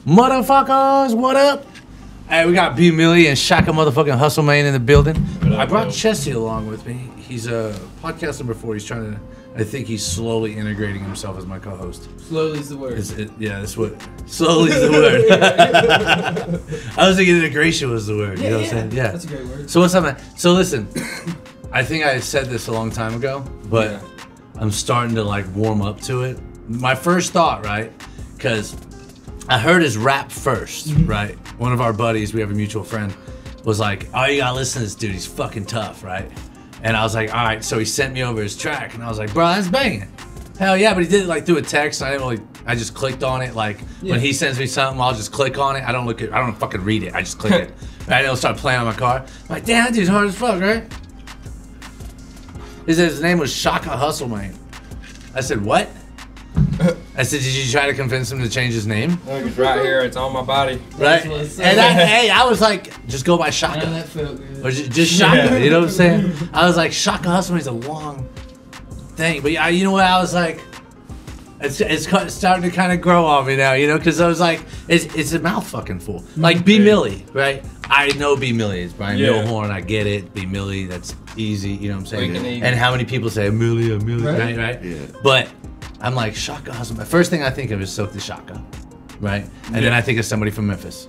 Motherfuckers, what up? Hey, we got B Millie and Shaka motherfucking Hustle Man in the building. I brought Chessie along with me. He's podcast number 4. He's trying to, I think he's slowly integrating himself as my co-host. Slowly is the word. Yeah, that's what, slowly is the word. I was thinking integration was the word, you know what I'm saying? Yeah. That's a great word. So what's up, man? So listen, I think I said this a long time ago, but I'm starting to like warm up to it. My first thought, right? Because I heard his rap first, right? One of our buddies, we have a mutual friend, was like, oh, you gotta listen to this dude, he's fucking tough, right? And I was like, all right, so he sent me over his track, and I was like, bro, that's banging. Hell yeah, but he did it like through a text, and I just clicked on it, like, when he sends me something, I'll just click on it, I don't fucking read it, I just click it. Right, it'll start playing on my car. I'm like, damn, that dude's hard as fuck, right? He said his name was Shaka Hustle Man. I said, what? I said, did you try to convince him to change his name? Look, it's right here. It's on my body. Right? And I was like, just go by Shaka. Man, that felt good. Or just Shaka, you know what I'm saying? I was like, Shaka Hustle is a long thing. But you know what? I was like, it's starting to kind of grow on me now, you know? Because I was like, it's a mouth fucking full. Like B Millie, right? I know B Millie. It's Brian Milhorn. I get it. B Millie, that's easy, you know what I'm saying? And how many people say, Millie, right? Yeah. But I'm like, Shaka Hustle. The first thing I think of is Silk the Shaka, right? And then I think of somebody from Memphis.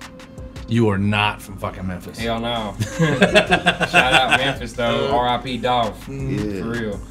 You are not from fucking Memphis. Hell no. Shout out Memphis though. R.I.P. Dolph. For real.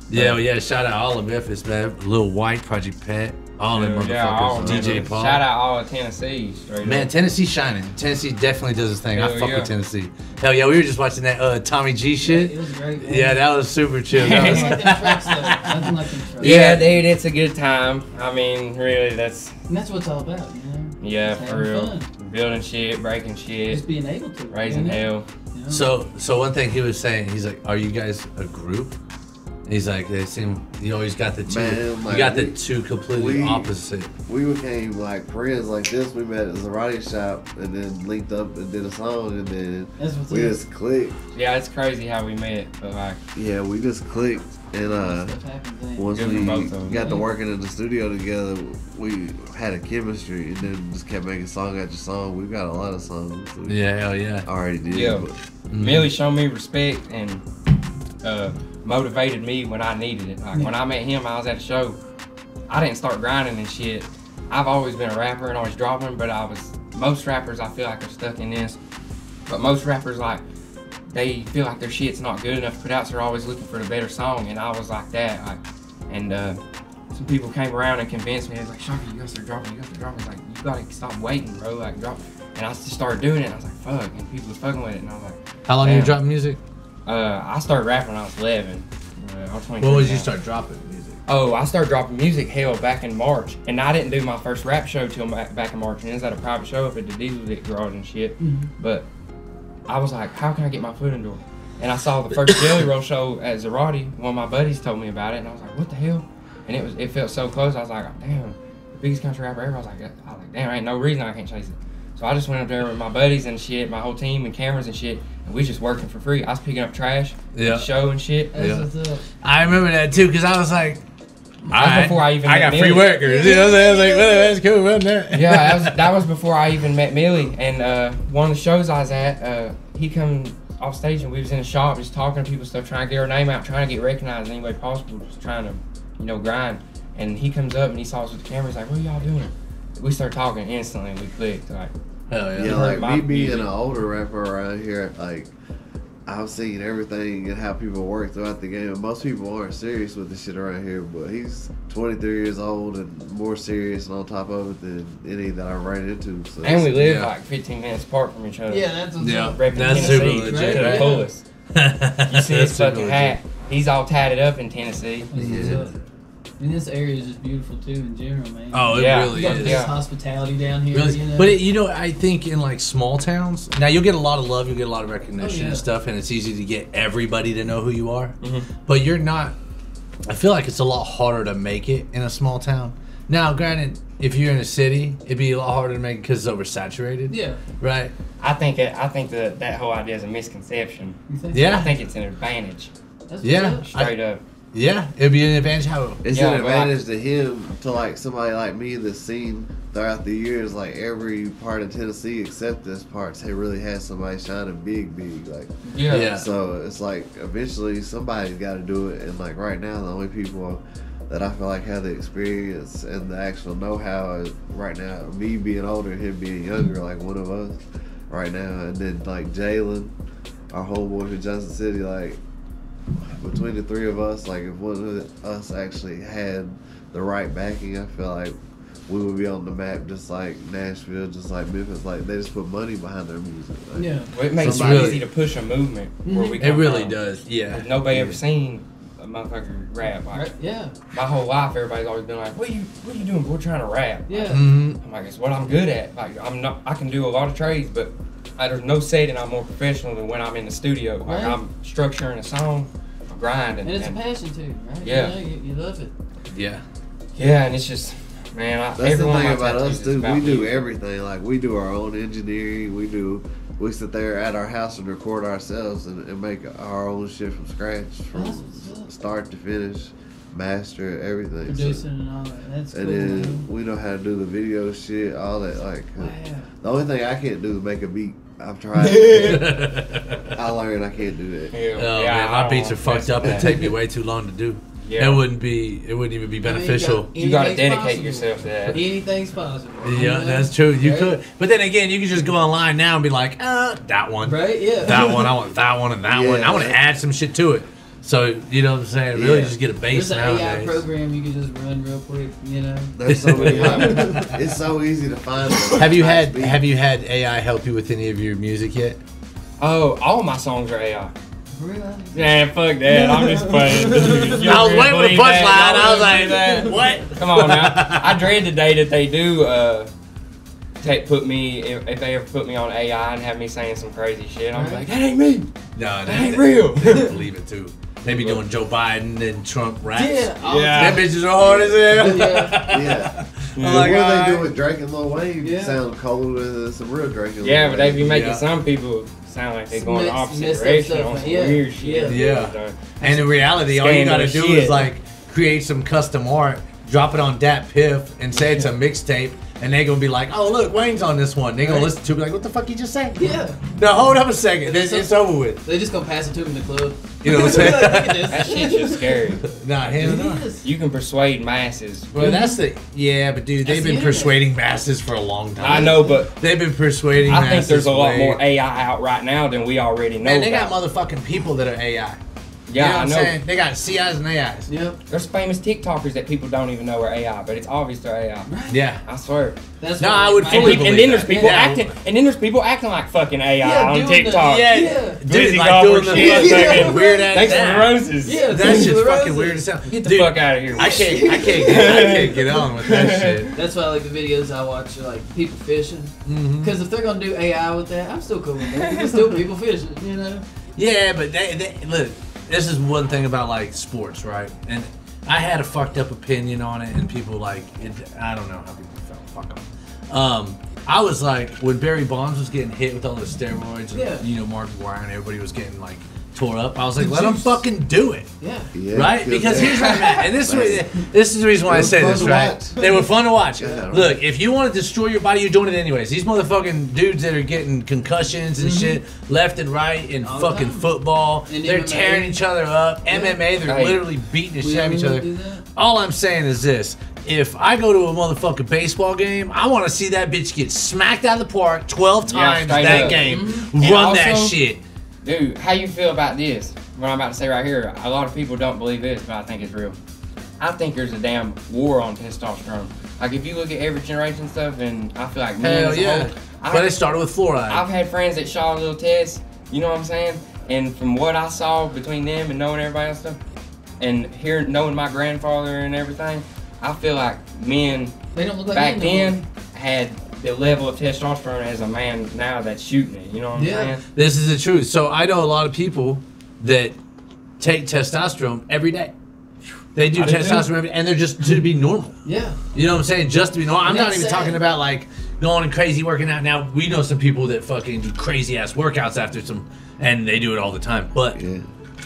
Yeah, shout out all of Memphis, man. Lil White, Project Pat, all them motherfuckers. DJ Paul. Shout out all of Tennessee. Man, Tennessee's shining. Tennessee definitely does his thing. I fuck with Tennessee. Hell yeah, we were just watching that Tommy G shit. It was great. Yeah, that was super chill. Nothing like them tracks, though. Nothing like them tracks. Yeah, dude, it's a good time. I mean, really, that's... And that's what it's all about, you know? Yeah, for real. Fun. Building shit, breaking shit. Just being able to. Raising hell. You know? So one thing he was saying, he's like, are you guys a group? He's like, they seem, you know, he's got the two. Man, like, you got the two completely opposite. We became like friends like this. We met at the Zarate shop and then linked up and did a song and then we just clicked. Yeah, it's crazy how we met, but like. Yeah, we just clicked and once we got to working in the studio together, we had a chemistry and then just kept making song after song. We've got a lot of songs. Yeah, hell yeah. Already did. Yeah, Millie showed me respect and motivated me when I needed it. Like when I met him, I was at a show. I didn't start grinding and shit. I've always been a rapper and always dropping, but most rappers I feel like are stuck in this. But most rappers like, they feel like their shit's not good enough to put out, so they're always looking for the better song, and I was like that. And some people came around and convinced me, they was like, Shaka, you gotta start dropping, you gotta start dropping. It's like, you gotta stop waiting, bro, like drop. And I just started doing it, and I was like, fuck, and people was fucking with it, and I was like, how long have you dropping music? I started rapping when I was 11. I was 23 When was now. you start dropping music? Oh, I started dropping music, back in March. And I didn't do my first rap show till back in March. And it was at a private show up at the Diesel Dick Garage and shit. But I was like, how can I get my foot in the door? And I saw the first Jelly Roll show at Zarate. One of my buddies told me about it. And I was like, what the hell? And it felt so close. I was like, damn, the biggest country rapper ever. I was like, damn, ain't no reason I can't chase it. So I just went up there with my buddies and shit, my whole team and cameras and shit, and we just working for free. I was picking up trash, the show and shit. I remember that too, because I was like, before I even met got Millie. free workers. You know what I'm saying? I was like, well, that's cool, wasn't it? Yeah, that was before I even met Millie. And one of the shows I was at, he come off stage and we was in the shop just talking to people, stuff, trying to get our name out, trying to get recognized any way possible, just trying to, you know, grind. And he comes up and he saw us with the camera. He's like, what are y'all doing? We started talking instantly. We clicked. Like, hell yeah. Yeah, like me being an older rapper around here, like I've seen everything and how people work throughout the game. And most people aren't serious with this shit around here, but he's 23 years old and more serious and on top of it than any that I ran into. So and we live like 15 minutes apart from each other. Yeah, that's what's up. That's super Tennessee, legit. to the fullest. You see his fucking hat. He's all tatted up in Tennessee. And this area is just beautiful too in general, man. Oh, it really is. This hospitality down here, really. you know? But you know, I think in like small towns, now you'll get a lot of love, you'll get a lot of recognition and stuff, and it's easy to get everybody to know who you are. But you're not. I feel like it's a lot harder to make it in a small town. Now, granted, if you're in a city, it'd be a lot harder to make it because it's oversaturated. Yeah. Right. I think that whole idea is a misconception. You think Yeah. I think it's an advantage. That's yeah. Straight up. Yeah, it'd be an advantage. How? It's Yeah, an but like- advantage to him to like somebody like me that's seen throughout the years, like every part of Tennessee except this part, they really had somebody shining big. Like, Yeah. so it's like eventually somebody's got to do it, and like right now, the only people that I feel like have the experience and the actual know-how is right now, me being older and him being younger, like one of us right now, and then like Jalen, our homeboy from Johnson City, like between the three of us, like if one of us actually had the right backing, I feel like we would be on the map just like Nashville, just like Memphis. Like they just put money behind their music. Like, Yeah. Well, it makes it Somebody- easy to push a movement where we It come really from. does. Yeah. 'Cause nobody ever seen a motherfucker rap. Like, Right? Yeah. my whole life, everybody's always been like, "What you doing? We're trying to rap." Yeah. hmm I'm like, it's what I'm good at. Like, I can do a lot of trades, but there's no setting I'm more professional than when I'm in the studio. Like, Right. I'm structuring a song, I'm grinding, And it's a passion too, right? Yeah. You, know, you love it. Yeah. yeah, and it's just, man, That's every the one of thing my about tattoos us is too. about We do music. everything. Like we do our own engineering. We sit there at our house and record ourselves and make our own shit from scratch, from That's what's up. start to finish, master it, everything. So- Producing and all that. That's cool. and then man. we know how to do the video shit, all that. Like Wow. the only thing I can't do is make a beat. I've tried. I learned I can't do that. Yeah, Oh yeah, man, I my don't beats are wanna fucked mess up with and that. take me way too long to do. Yeah. It wouldn't even be beneficial. You gotta Anything's dedicate possible. yourself to that. Anything's possible. Yeah, you know? that's true. You Right? could, but then again, you could just go online now and be like, that one, Right? Yeah. that one. I want that one and that one. I want to Yeah. add some shit to it. So you know what I'm saying? Really, Yeah. just get a bass There's an AI nowadays. program you can just run real quick, you know. There's so many. It's so easy to find. Have you had AI help you with any of your music yet? Oh, all my songs are AI. Really? Man, fuck that. I'm just playing. You I was really waiting for the believe that? punchline. Y'all I was really like, believe that? what? Come on now. I dread the day that they do put me, if they ever put me on AI and have me saying some crazy shit. I'm like, that ain't me. No, That ain't real. I believe it too. They be doing Joe Biden and Trump raps. Yeah. all Yeah. Them bitches are hard as hell. Yeah. Yeah. I'm like, what they alright. do with Drake and Lil Wayne Yeah. sound cold with some real Drake and Lil Yeah, but they be Wayne. making Yeah. some people sound like they're going the Mess- opposite messed up direction stuff, on some yeah. weird shit. Yeah. And in reality, all you Scandal gotta do shit. is like create some custom art, drop it on Dat Piff, and say it's a mixtape, and they gonna be like, "Oh, look, Wayne's on this one." They gonna Right. listen to it, be like, "What the fuck you just say?" Yeah. No, hold up a second. It's over with. They just gonna pass it to him in the club. You know what I'm saying? Look at this. That shit's just scary. Nah, hell It no. is. You can persuade masses. Well, that's the but dude, That's they've the been internet. persuading masses for a long time. I know, but They've been persuading. I think masses there's a lot way- more AI out right now than we already know. Man, they got about. motherfucking people that are AI. Yeah, you know what I I'm know. saying? They got CIs and AIs. Yep. There's famous TikTokers that people don't even know are AI, but it's obvious they're AI. Yeah. I swear. That's No, what I would my- fully And believe then there's that. people Yeah. acting, and then there's people acting like fucking AI Yeah, on doing the- TikTok. Yeah, Yeah. dude, Dizzy like Gopher doing the shit, fucking fucking weird ass. Thanks for Yeah. the roses. Yeah, That thanks shit's for the fucking roses. weird as hell. Get the Dude, fuck out of here. I can't get on with that shit. That's why I like the videos I watch, are like people fishing. Mhm. Because if they're gonna do AI with that, I'm still cool with that. It's still people fishing, you know. Yeah, but they look. This is one thing about like sports, right? And I had a fucked up opinion on it, and people like it. I don't know how people felt. Fuck them. I was like, when Barry Bonds was getting hit with all the steroids, and, Yeah. you know, Mark McGuire and everybody was getting like tore up. I was like, The let them juice. fucking do it. Yeah. Yeah, Right? Because here's what I'm at. And this is the reason why I They were say fun this, to right? watch. They were fun to watch. Yeah, right. Look, if you want to destroy your body, you're doing it anyways. These motherfucking dudes that are getting concussions and shit left and right in All the fucking time. football, And they're MMA. tearing each other up. MMA, they're Hey. literally beating the We shit out of each ever other. do that? All I'm saying is this. If I go to a motherfucking baseball game, I want to see that bitch get smacked out of the park 12 Yeah, times straight that up. game. And Run that also- shit. Dude, how you feel about this? What I'm about to say right here. A lot of people don't believe this, but I think it's real. I think there's a damn war on testosterone. Like if you look at every generation stuff, and I feel like men Hell as a yeah. whole, But it started with fluoride. I've had friends that shot a little test, you know what I'm saying? And from what I saw between them and knowing everybody else stuff, and knowing my grandfather and everything, I feel like men They don't look like back men no then more. had the level of testosterone as a man now that's shooting it. You know what I'm Yeah. saying? This is the truth. So I know a lot of people that take testosterone every day. They do I do testosterone too. every day, and they're just to be normal. Yeah. You know what I'm saying? Just to be normal. I'm not That's even sad. talking about like going and crazy working out. Now we know some people that fucking do crazy ass workouts after some, and they do it all the time. But Yeah.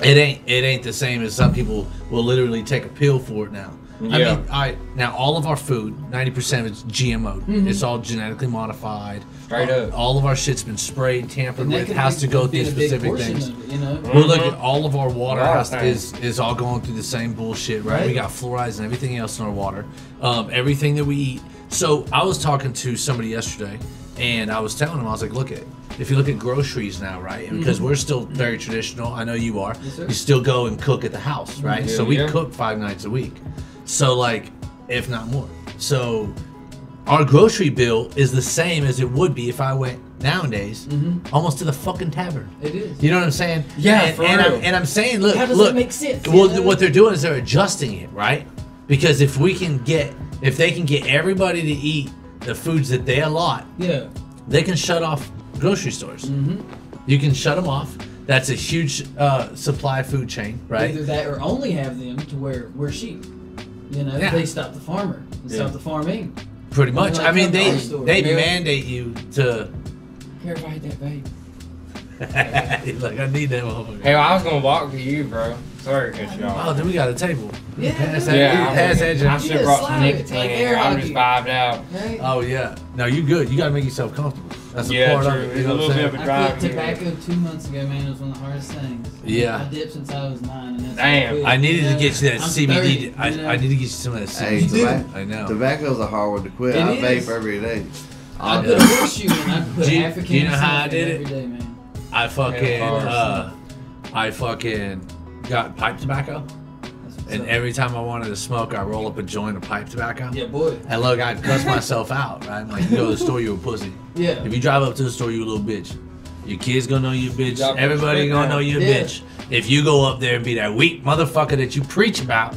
it ain't the same as some people will literally take a pill for it now. Yeah. I mean, now all of our food, 90% of it's GMO. It's all genetically modified. Straight up. All of our shit's been sprayed, tampered And that with, could has be- to go be through a big specific portion things. of it, you know. Well, look at all of our water A lot of is all going through the same bullshit, right? Right. We got fluorides and everything else in our water. Everything that we eat. So I was talking to somebody yesterday, and I was telling him, I was like, look at, if you look at groceries now, right? And because we're still very traditional, I know you are. Yes, sir. You still go and cook at the house, right? Yeah, So we yeah. cook 5 nights a week. So like, if not more. So our grocery bill is the same as it would be if I went nowadays, almost to the fucking tavern. It is. You know what I'm saying? Yeah, and, for and real. I'm saying, look, How does look. that make sense? Well, you know? what they're doing is they're adjusting it, right? Because if they can get everybody to eat the foods that they allot, Yeah. they can shut off grocery stores. You can shut them off. That's a huge supply food chain, right? Either that or only have them to where we're sheep. You know, Yeah. they stop the farmer and Yeah. stop the farming. Pretty much. Like I mean, come to our store. they Yeah. mandate you to. Care if I hit that vape? Like, I need that motherfucker. Hey, well, I was gonna walk to you, bro. Sorry to cut you off. Oh, then we got a table. Yeah, Pass yeah. that, Yeah, pass that, I Jim. should have brought some slide it, nicotine like in air here. I'm hockey. just vibed out. Right? Oh yeah. No, you good. You gotta make yourself comfortable. That's a Yeah, part true. of it. It's You a know what little I'm bit saying? of a I quit drive. tobacco 2 months ago, man. It was one of the hardest things. Yeah. I dipped since I was 9. And that's Damn. quit, I needed to know. get you that I'm CBD. 30, you I know. need to get you some of that Hey, CBD. tobacco, I know. tobacco's a hard one to quit. It I is. vape every day. I I put a horseshoe in. I put Do you- half a can do you know of how I something did it? every day, man. I fucking got pipe tobacco, That's what's and up. every time I wanted to smoke, I roll up a joint of pipe tobacco. Yeah, boy. And look, I'd cuss myself out, right? Like, you go to the store, you a pussy. Yeah. If you drive up to the store, you a little bitch. Your kids gonna know you a bitch. Y'all Everybody respect gonna that. know you a Yeah. bitch. If you go up there and be that weak motherfucker that you preach about,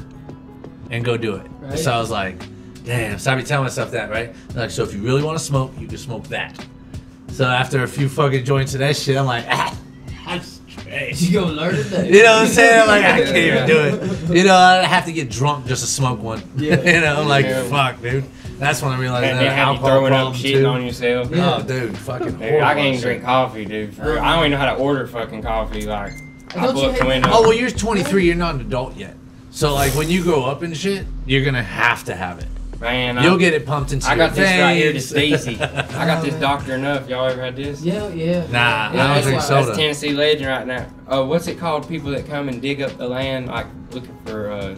and go do it. Right. So I was like, damn. So I be telling myself that, right? Like, so if you really want to smoke, you can smoke that. So after a few fucking joints of that shit, I'm like, I'm straight. You gonna learn today. You know what I'm saying? I'm like, I can't even Yeah. do it. You know, I have to get drunk just to smoke one. Yeah. You know, I'm like, Yeah. fuck, dude. That's when I realized And that then have you alcohol throwing up problem shitting too. on yourself. Yeah. Oh, dude, fucking Dude, horrible I can't even shit. drink coffee, dude. For real. I don't even know how to order fucking coffee. Like, I Don't blew you up the hate- window. Oh, well, you're 23. You're not an adult yet. So, like, when you grow up and shit, you're gonna have to have it. Man, You'll get it pumped into I your got this right here, veins. this Daisy. I got this Dr. Enough. Y'all ever had this? Yeah, yeah. Nah, I don't that's drink why- soda. That's Tennessee Legend right now. What's it called? People that come and dig up the land, like looking for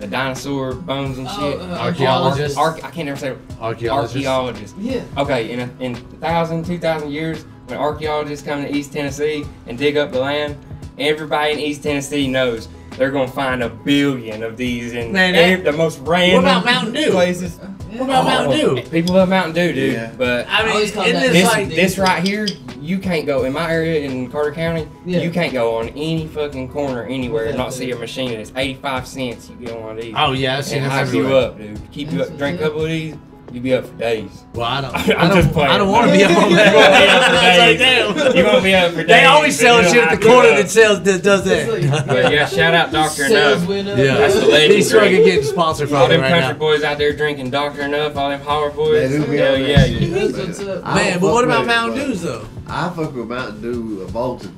the dinosaur bones and shit. Archaeologists? I can't never say it. Archaeologists. Archaeologists. Yeah. Okay, in 1,000, 2,000 years, when archaeologists come to East Tennessee and dig up the land, everybody in East Tennessee knows they're gonna find a billion of these in Man, the most random about Mountain Dew? places. What about Mountain Dew? People love Mountain Dew, dude. Yeah. But I mean, always call isn't that this this like this right here, you can't go in my area in Carter County. Yeah. You can't go on any fucking corner anywhere and Yeah, not see a machine. It's 85 cents. You get one of these. Oh yeah, I've seen and this hype you everywhere. up, dude. Keep you That's up. Drink a what's couple of these. You be up for days. Well, I don't. I'm just playing. I don't want to be up on You that. won't be up for It's like, days. damn. You won't be up for days. They always sell but shit at the it'll hype you corner up. that does that. But yeah, shout out Dr. Sales Enough. went up. Yeah, That's the legend he's fucking drink. getting sponsored All from them him right country now. boys out there drinking Dr. Enough, all them holler They boys. do be Hell on that yeah. shit. That's what's up. I Man, don't but what fuck about with it, Mountain but Dews though? I fuck with Mountain Dew voltage.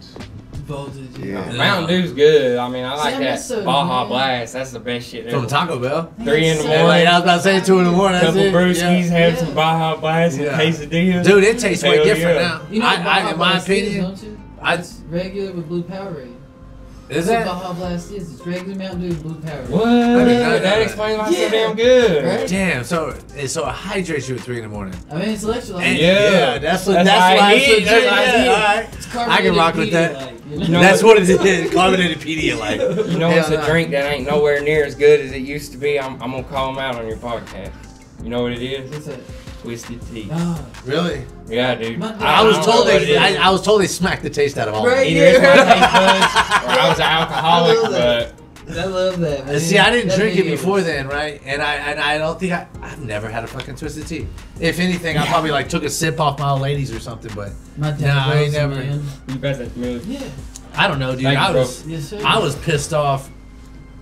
Voltage. Yeah. Mountain Dew's good. I mean, I like See, I that miss soda, Baja man. Blast. That's the best shit From ever. Taco Bell. 3 in the Yeah, Yeah, morning. like, I was about to say 2 in the morning. That's Couple it. brewskis, Yeah. have some Baja Blast and Yeah. quesadillas. Dude, it tastes way Hell different yeah. now. You know what Baja in my Blast is, opinion, don't you? I- It's regular with blue Powerade. is That's that? what Baja Blast is. It's regular Mountain Dew with blue Powerade. What? didn't know That that. explains why it's so Yeah. damn good. Right? Damn. So it hydrates you at 3 in the morning. I mean, it's electrolyte. And- Yeah. that's what. That's That's how why it it's is. That's legit. how it Yeah, is. all right. It's I can carbonated rock with that. Pedialyte, You know That's what it is. Carbonated Pedialyte. You know Hell it's a no. drink that ain't nowhere near as good as it used to be? I'm gonna call them out on your podcast. You know what it is? What's that? Twisted tea. Ah, Really? Yeah, dude. I was don't told know what it they. is. I was told they smacked the taste out of all. of Right. it. Either it's my taste buds or I was an alcoholic, I love that. but I love that, man. See, I didn't That drink it video before was- then, right? And I don't think I've never had a fucking twisted tea. If anything, I probably like took a sip off my old ladies or something. But My dad Nah, I ain't loves it, never- man. you bet that's smooth. Yeah. I don't know, dude. Thank you, I bro. was Yes, sir. I was pissed off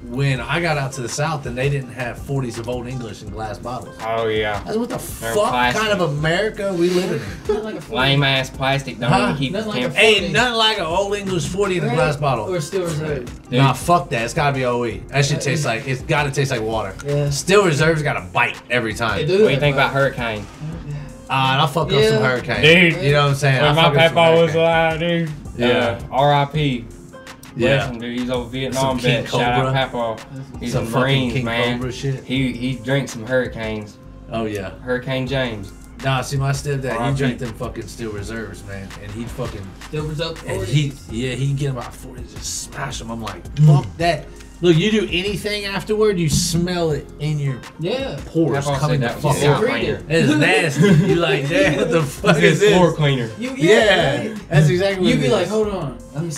when I got out to the South and they didn't have 40s of Old English in glass bottles. Oh yeah. That's what the They're fuck plastic. kind of America we living in? Not like a 40. Lame ass plastic don't Huh? even keep the Nothing like a temperature. Ain't nothing like an Old English 40 in a Right? glass bottle. Or Still Reserve. Dude. Nah, fuck that. It's gotta be OE. That shit tastes like, it's gotta taste like water. Yeah. Still Reserve's got a bite every They time. do What do you that, think but- about Hurricane? And I'll fuck up Yeah. some Hurricane. Dude. You know what I'm saying? When I'll my fuck up some papa was Hurricane. alive, dude. Yeah. R.I.P. Bless Yeah. him, dude. He's old Vietnam Some King vet. Shout out Cobra. Papa. He's Some in the fucking Marines, King man. Cobra shit. He drinks some Hurricanes. Oh, yeah. Hurricane James. Nah, see, my stepdad, he R.I.P. drank them fucking Steel Reserves, man. And he'd fucking, Still Reserve. and 40s. he'd get about 40, just smash them. I'm like, fuck that. Look, you do anything afterward, you smell it in your Yeah. pores Papa coming said the that fuck was Yeah. out. floor cleaner. It's nasty. You like, damn, what the fuck is It's floor this? cleaner. Yeah, right? that's exactly what You'd it be is. like, hold on. Let me.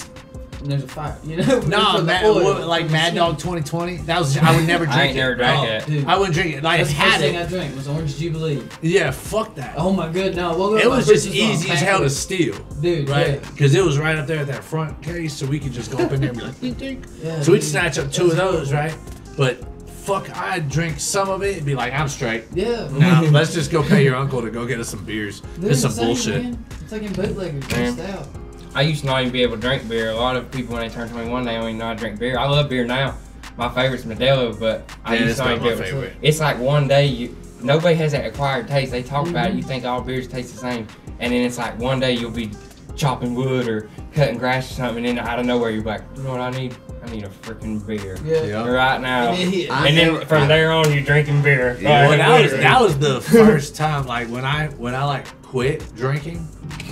And there's a fire. You know. No, For the Mad, oil. like Mad Dog 2020. That was I would never drink I ain't it. never drank Oh, that. dude. I wouldn't drink it. Like That's the had first thing I it. drank was Orange Jubilee. Yeah, fuck that. Oh my god, no. We'll go It to my was just sister's easy mom, as hell to pack steal, it. Dude, right? Because it was right up there at that front case, so we could just go up in there and be like, ding, ding. Yeah, So we'd dude. snatch up two of That's those, horrible. right? But fuck, I'd drink some of it and be like, I'm straight. Yeah. Now let's just go pay your uncle to go get us some beers. Dude, It's some insane, bullshit. Man. It's like in bootleggers. Man. Mixed out. I used to not even be able to drink beer. A lot of people when they turn 21, they don't even know how to drink beer. I love beer now. My favorite's Modelo, but I Yeah, used it's to not not even my be able to. favorite. It's like one day nobody has that acquired taste. They talk about it, you think all beers taste the same, and then it's like one day you'll be chopping wood or cutting grass or something, and then out of nowhere you're like, you know what I need? I need a freaking beer Yeah. Yeah. right now. And then he- And then from there on, you're drinking beer. Yeah. Well, Like, that was the first time, like when I like quit drinking.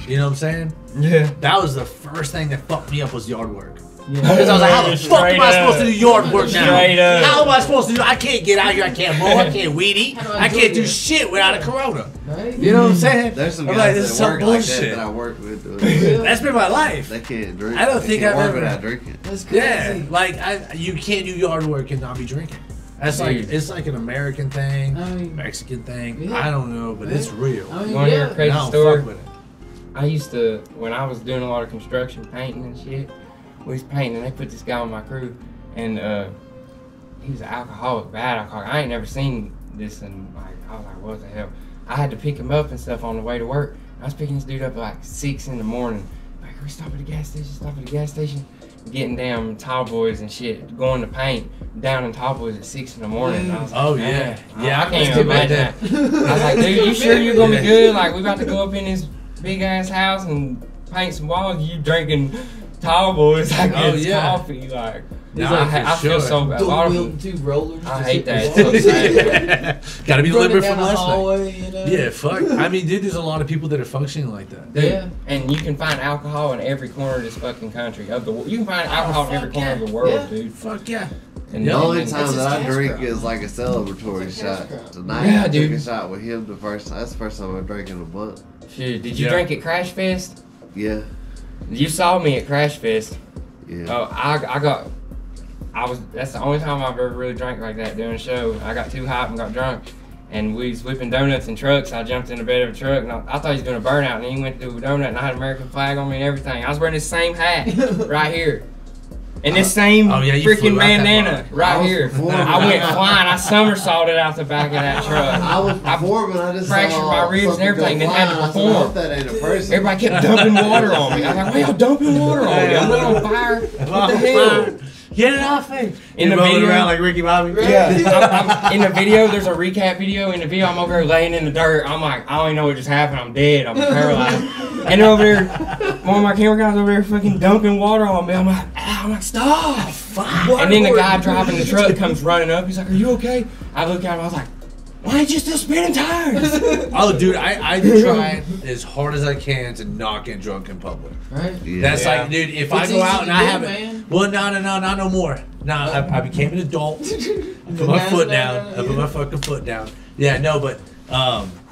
You know what I'm saying? yeah. That was the first thing that fucked me up was yard work. Yeah. Because I was like, how the fuck am I supposed to do yard work now? Straight up. How am I supposed to do? I can't get out here. I can't mow. I can't weed eat. How do I I do can't do this? shit without a Corona. Right? You know what I'm saying? There's some I'm guys like, this is that some work like that bullshit. that I work with. Yeah. That's been my life. They can't drink. I don't They think can't I've work ever- without drinking. That's crazy. Yeah, like you can't do yard work and not be drinking. That's like Dude. it's like an American thing, I mean, Mexican thing. Yeah. I don't know, but it's real. I mean, You wanna hear a yeah. crazy I don't story? fuck with it. I used to, when I was doing a lot of construction, painting and shit, we was painting and they put this guy on my crew and he was an alcoholic, bad alcoholic. I ain't never seen this and like, I was like, what the hell? I had to pick him up and stuff on the way to work. I was picking this dude up at like 6 in the morning. Like, we stop at the gas station, stop at the gas station. Getting down tall boys and shit, going to paint down in tall boys at 6 in the morning. And I was like, Oh man, yeah, yeah. I can't let's even do about imagine that. I was like, dude, you sure you're gonna be good? Like, we about to go up in this big ass house and paint some walls. You drinking tall boys like Oh, it's yeah. coffee. Like, Nah, I, for I feel sure. so bad. A lot Dual of wheel, two rollers. I just hate hit that. the It's wall. so Gotta be Running deliberate down from the listening. hallway, you know? Yeah, fuck. I mean, dude, there's a lot of people that are functioning like that. Yeah. and you can find alcohol in every corner of this fucking country. Of the you can find alcohol in every fuck corner of yeah. the world, Yeah. dude. Fuck yeah. And The only and- time It's that I just drink cash is crowd. like a celebratory It's like shot. cash crowd. Tonight Yeah, I took dude. a shot with him the first time. That's the first time I drank in a month. Shit, did you Yeah. drink at Crash Fest? Yeah, You saw me at Crash Fest. yeah. Oh, that's the only time I've ever really drank like that doing a show. I got too hyped and got drunk. And we was whipping donuts in trucks. I jumped in the bed of a truck and I thought he was doing a burnout. And he went to do a donut and I had an American flag on me and everything. I was wearing this same hat right here. And this same Oh, yeah, you freaking flew out that bandana bar. right I was here. performing. I went flying. I somersaulted out the back of that truck. I was performing. I just fractured saw my ribs and something everything, go then had to flying. I said, I perform. hope that ain't a person. Everybody kept dumping water on me. I was like, why y'all dumping water on me? I'm not on fire. What the hell? Get it off me. In the You're rolling video- around like Ricky Bobby. I'm in the video, there's a recap video. In the video, I'm over here laying in the dirt. I'm like, I don't even know what just happened. I'm dead. I'm paralyzed. And they're over there, one of my camera guys over there fucking dumping water on me. I'm like, ow, I'm like, stop. And then the guy driving the truck comes running up. He's like, are you okay? I look at him. I was like, why ain't you still spinning tires? Oh, dude, I try as hard as I can to not get drunk in public. Right? Yeah. That's Yeah. like, dude, if It's I go easy out to and I do, haven't. man. Well, no, not no more. No, I became an adult. I put my foot down. I put my fucking foot down. Yeah, no, but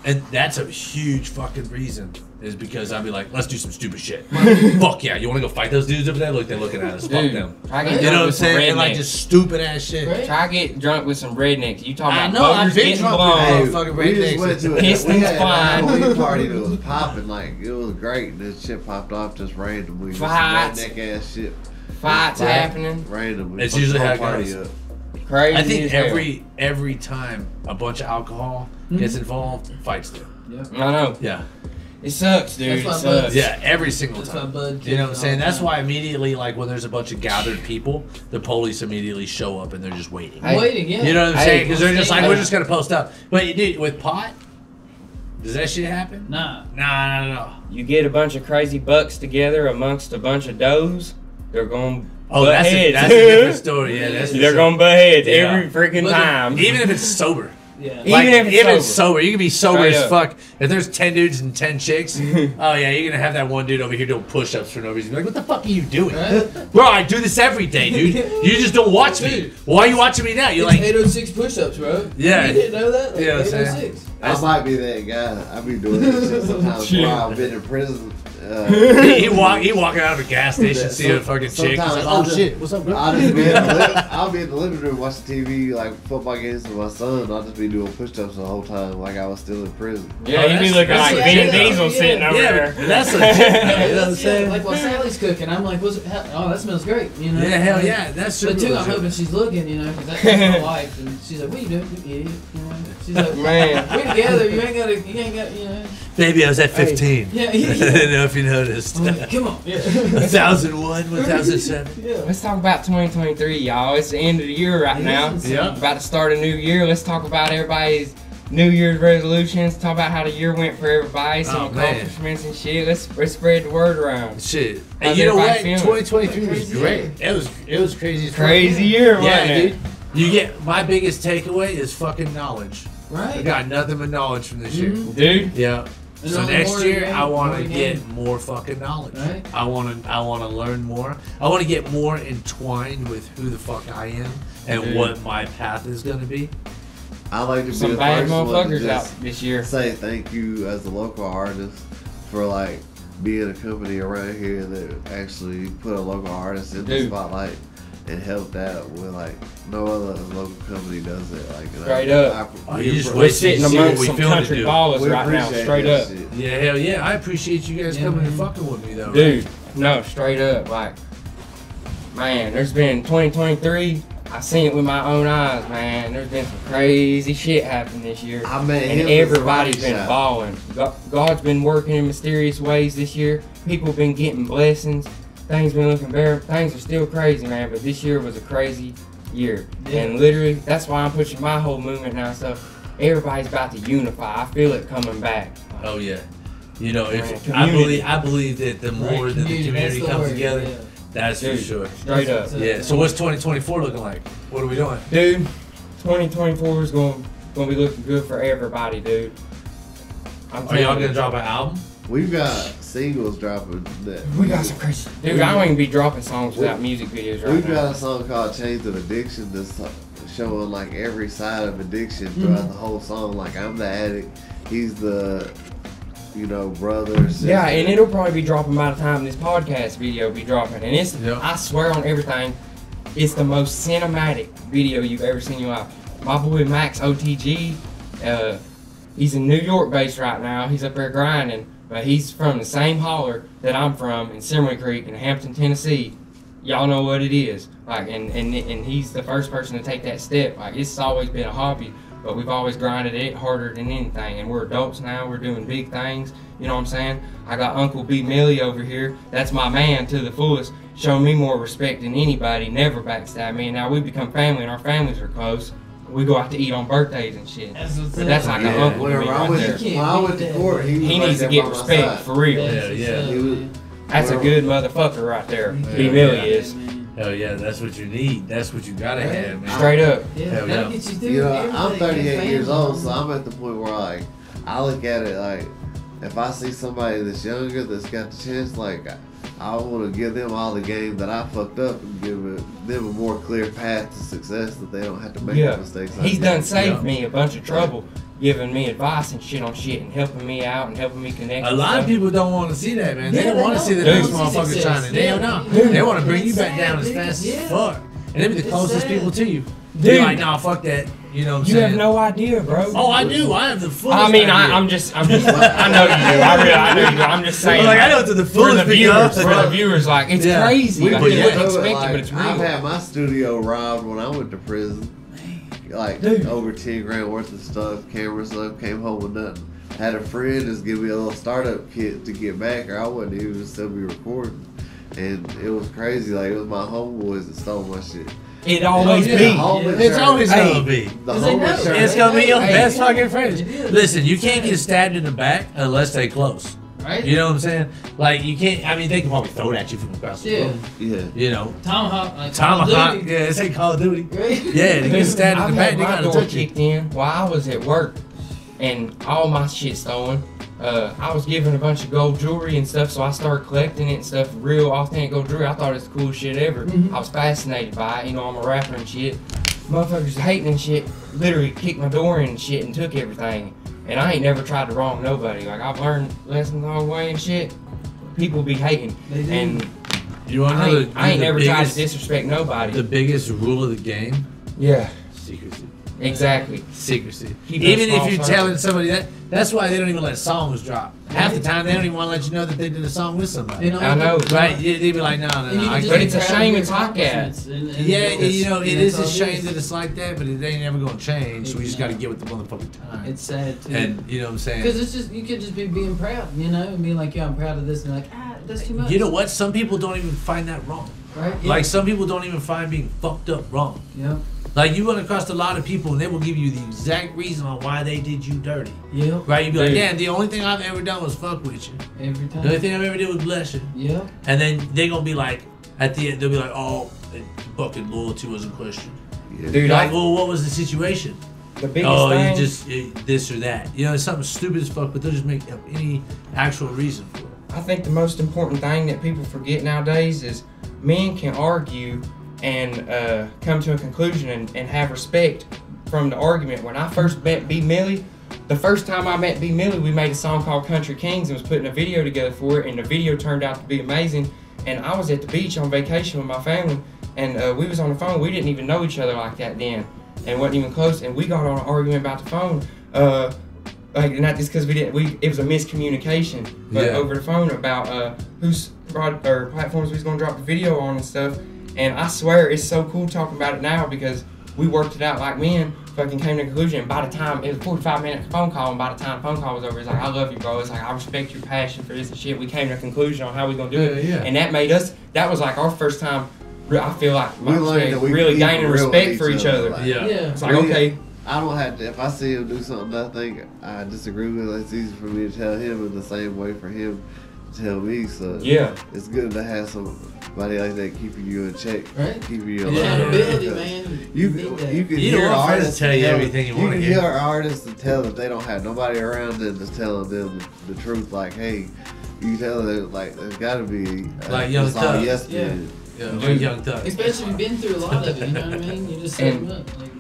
and that's a huge fucking reason is because I'd be like, let's do some stupid shit. Fuck yeah, you want to go fight those dudes over there? Look, they're looking at us. Fuck Dude, them. try to You get know drunk what I'm with some saying? And like rednecks. just stupid ass shit. Right? Try to get drunk with some rednecks. You talking I about know, I've buggers been getting drunk blown. with Hey, fucking we just rednecks. went to Pistons we had flying. a Halloween party that was popping like it was great. And this shit popped off just randomly. Just some Fights. redneck ass shit. Fights Fight- happening. Randomly. It's Fucked usually the how whole it party goes. up. Crazy. I think as hell. every time a bunch of alcohol gets involved, fights do. Yep. I know. Yeah. It sucks, dude. It That's sucks. Bud- Yeah, every single That's why time. Bud You know what I'm kicks saying? all That's the why time. immediately, like when there's a bunch of gathered people, the police immediately show up and they're just waiting. Hey, Waiting, yeah. You know what I'm Hey, saying? Because they're just like, hey. we're just gonna post up. But dude, with pot, does that shit happen? Nah. Nah. You get a bunch of crazy bucks together amongst a bunch of does, they're going. Oh, butt that's heads. a different story. Yeah, that's for They're sure. going to butt heads Yeah. every freaking But time. Even if it's sober. Yeah. Like, Even if it's sober, you can be sober Straight as up. fuck. If there's 10 dudes and 10 chicks, oh yeah, you're gonna have that one dude over here doing push-ups for no reason. You're like, what the fuck are you doing? Right? Bro, I do this every day, dude. You just don't watch me. Dude. Why are you watching me now? You're It's like, 806 push-ups, bro. Yeah. You didn't know that? Like, You know what I'm saying? 806. I might be that guy. I be doing this shit sometimes Shit. while I've been in prison. he walking out of a gas station, see a fucking chick. He's Sometimes like, I'll oh just- shit, what's up, bro? I'll be in the living room watching TV, like football games with my son. I'll just be doing push-ups the whole time, like I was still in prison. Yeah, Oh, you be that's- looking that's like legit, Vin though. Diesel sitting over Yeah, there. but that's legit. You know what I'm Yeah, saying? like while Sally's cooking, I'm like, oh, that smells great, you know? Yeah, hell yeah, that's super But too, I'm legit. hoping she's looking, you know, because that's my wife, and she's like, "What you doing, you idiot?" You know? She's like, Man. "We together. You ain't got, you know." Baby, I was at 15. Yeah, I didn't know if you noticed. I'm like, come on. Yeah. 1001, 1007. Yeah. Let's talk about 2023, y'all. It's the end of the year right now. It is. Yeah. About to start a new year. Let's talk about everybody's New Year's resolutions. Talk about how the year went for everybody. Some Oh, man. accomplishments and shit. Let's spread the word around. Shit. How's And you know what? everybody feeling? 2023 was Crazy great. year. It was crazy as fuck. Crazy year, wasn't Yeah, it? dude. You get my biggest takeaway is fucking knowledge. I Right. got nothing but knowledge from this year. Mhm. Dude, Yeah. And So all the next more year you gain, I want more to you get gain. more fucking knowledge. Right. I want to learn more. I want to get more entwined with who the fuck I am and Dude. what my path is going to be. I like to be some the bad first one to motherfuckers out just this year. say thank you as a local artist for like being a company around here that actually put a local artist in the Dude. spotlight and helped out with like no other local company does it. Like and Straight up. Oh, you just We're wait till sitting you see what amongst we some feeling to country do. ballers we right now, appreciate straight that up. shit. Yeah, hell yeah. I appreciate you guys Yeah, coming and man. fucking with me though. right? Dude, no, straight up. Like, man, there's been 2023. I seen it with my own eyes, man. There's been some crazy shit happening this year. I met And him everybody's at been the shop. balling. God's been working in mysterious ways this year. People been getting blessings. Things been looking better. Things are still crazy, man. But this year was a crazy year. Yeah. And literally, that's why I'm pushing my whole movement now. So everybody's about to unify. I feel it coming back. Oh yeah. You know, if Right. Community. I believe that the more that the Community, community that's the comes word, together, yeah. that's for Dude, sure. straight up. That's Yeah. So what's 2024 looking like? What are we doing? Dude, 2024 is going to be looking good for everybody, dude. I'm Are y'all telling you. gonna drop an album? We've got singles dropping that We got some crazy. Dude, I don't even be dropping songs without music videos right We've now. got a song called Chains of Addiction that's showing like every side of addiction throughout the whole song. Like I'm the addict, he's the, brother. Sister. Yeah, and it'll probably be dropping by the time this podcast video be dropping. And it's, Yep. I swear on everything, it's the most cinematic video you've ever seen in your life. My boy Max OTG, he's in New York based right now. He's up there grinding, but he's from the same holler that I'm from in Cimarron Creek in Hampton, Tennessee. Y'all know what it is. Like, and he's the first person to take that step. Like, it's always been a hobby, but we've always grinded it harder than anything. And we're adults now. We're doing big things. You know what I'm saying? I got Uncle B. Millie over here. That's my man to the fullest. Showing me more respect than anybody. Never backstab me. Now we become family, and our families are close. We go out to eat on birthdays and shit. That's what's But that's up. like an Yeah. uncle to me Whenever I right went, there. You when I went to court, he was He right needs to there get by my respect side. for real. Yeah, yeah. He was- That's a good motherfucker right there. Yeah. B. Millie Yeah. is. Hell yeah, that's what you need. That's what you gotta have, man. Straight up. Yeah, Hell that'll yeah. get you through I'm everything, 38 your years family. old, so I'm at the point where I look at it like, if I see somebody that's younger that's got the chance, like I want to give them all the game that I fucked up and give them a more clear path to success that they don't have to make Yeah. the mistakes. I He's did. done saved Yeah. me a bunch of trouble, giving me advice and shit on shit and helping me out and helping me connect. A with lot of stuff. people don't want to see that, man. They Yeah, don't they want to don't. see the Dude. next motherfucker Success. shining. They don't know. Yeah. They want to bring you It's back sad, down as dude. fast Yeah. as fuck. And they be the It's closest sad. people to you. Dude. They're like, nah, fuck that. You know what I'm You saying? have no idea, bro. Oh, I do. I have the fullest I mean, idea. I'm just, I know you do. I know you do. I'm just saying. Like, I know to the for the fullest viewers, because- for the viewers, like, it's Yeah. crazy. We Like, put you that wouldn't over, expect like, it, but it's I've real. had my studio robbed when I went to prison. like Dude. over 10 grand worth of stuff, camera stuff. Came home with nothing. Had a friend just give me a little startup kit to get back, or I wouldn't even still be recording. And it was crazy. Like it was my homeboys that stole my shit. It always yeah. be. Home It's insurance. always Hey. gonna be. The 'Cause they home know. insurance. It's gonna be your Hey. best fucking friends. It is. Listen, you can't get stabbed in the back unless they close. Right? You know what I'm saying? Like you can't. I mean, they can probably throw it at you from across the Yeah. room. Yeah. You know, Tomahawk. Like tomahawk. Duty. Yeah, it's like Call of Duty. Right? Yeah, they get stabbed in I've the back. had They my gotta door touch you. kicked in while I was at work, and all my shit stolen. I was given a bunch of gold jewelry and stuff, so I started collecting it and stuff. Real authentic gold jewelry. I thought it was the coolest shit ever. Mhm. I was fascinated by it. You know, I'm a rapper and shit. Motherfuckers hating and shit. Literally kicked my door in and shit and took everything. And I ain't never tried to wrong nobody. Like I've learned lessons all the way and shit. People be hating, They do. and You want to I know ain't the never tried to biggest, disrespect nobody. the biggest rule of the game? Yeah, Secrecy. exactly. Secrecy. Keep it Even a small if you're circle. telling somebody that, that's why they don't even let songs drop. Half the time, they don't even want to let you know that they did a song with somebody. You know, I know. Right? They'd be like, no, And you can I just But be it's a proud of shame your it's like that. accomplishments and Yeah, it's- you know, it and is a that's all shame is. that it's like that, but it ain't never gonna change. So we just gotta get with the motherfucking time. It's sad too. And you know what I'm saying? Because it's just, you could just be being proud, you know, and being like, yeah, I'm proud of this, and like, that's too much. You know what? Some people don't even find that wrong. Right? Yeah. Like some people don't even find being fucked up wrong. Yep. Like you run across a lot of people and they will give you the exact reason on why they did you dirty. Yep. Right? You'd be like, Dude. damn, the only thing I've ever done was fuck with you. Every The only time. thing I've ever did was bless you. Yep. And then they gonna be like, at the end, they'll be like, oh, fucking loyalty was in question. Yeah. Dude, Like, well, what was the situation? The biggest Oh, thing. you just this or that. You know, it's something stupid as fuck, but they'll just make up any actual reason for it. I think the most important thing that people forget nowadays is men can argue and come to a conclusion and have respect from the argument. When I first met B Millie, the first time I met B Millie, we made a song called Country Kings and was putting a video together for it, and the video turned out to be amazing. And I was at the beach on vacation with my family, and we was on the phone. We didn't even know each other like that then, and wasn't even close. And we got on an argument about the phone. Like not just because it was a miscommunication, but Yeah. over the phone about whose or platforms we was gonna drop the video on and stuff. And I swear it's so cool talking about it now because we worked it out like men. Fucking came to a conclusion. And by the time it was a 45-minute phone call, and by the time the phone call was over, it's like I love you, bro. It's like I respect your passion for this and shit. We came to a conclusion on how we gonna do it, Yeah, yeah. and that made us. That was like our first time. I feel like We learned that we really keep gaining real respect with for each each other, other. like- Yeah. Yeah. It's like We- okay. I don't have to. If I see him do something I think I disagree with, it's easy for me to tell him, and the same way for him to tell me. So Yeah. it's good to have somebody like that keeping you in check, Right? keeping you Yeah. alive. Accountability, Because man. You need that. you can You don't hear want friends artists to tell you everything you wanna can hear. hear artists to tell that they don't have nobody around them that's telling them the truth. Like, hey, you tell them like there's got to be Like Young it's all Thug. yes Yeah. men. Yeah, like Young Thug. Especially if you've been through a lot of it, you know what I mean? You just set And- them up. Like,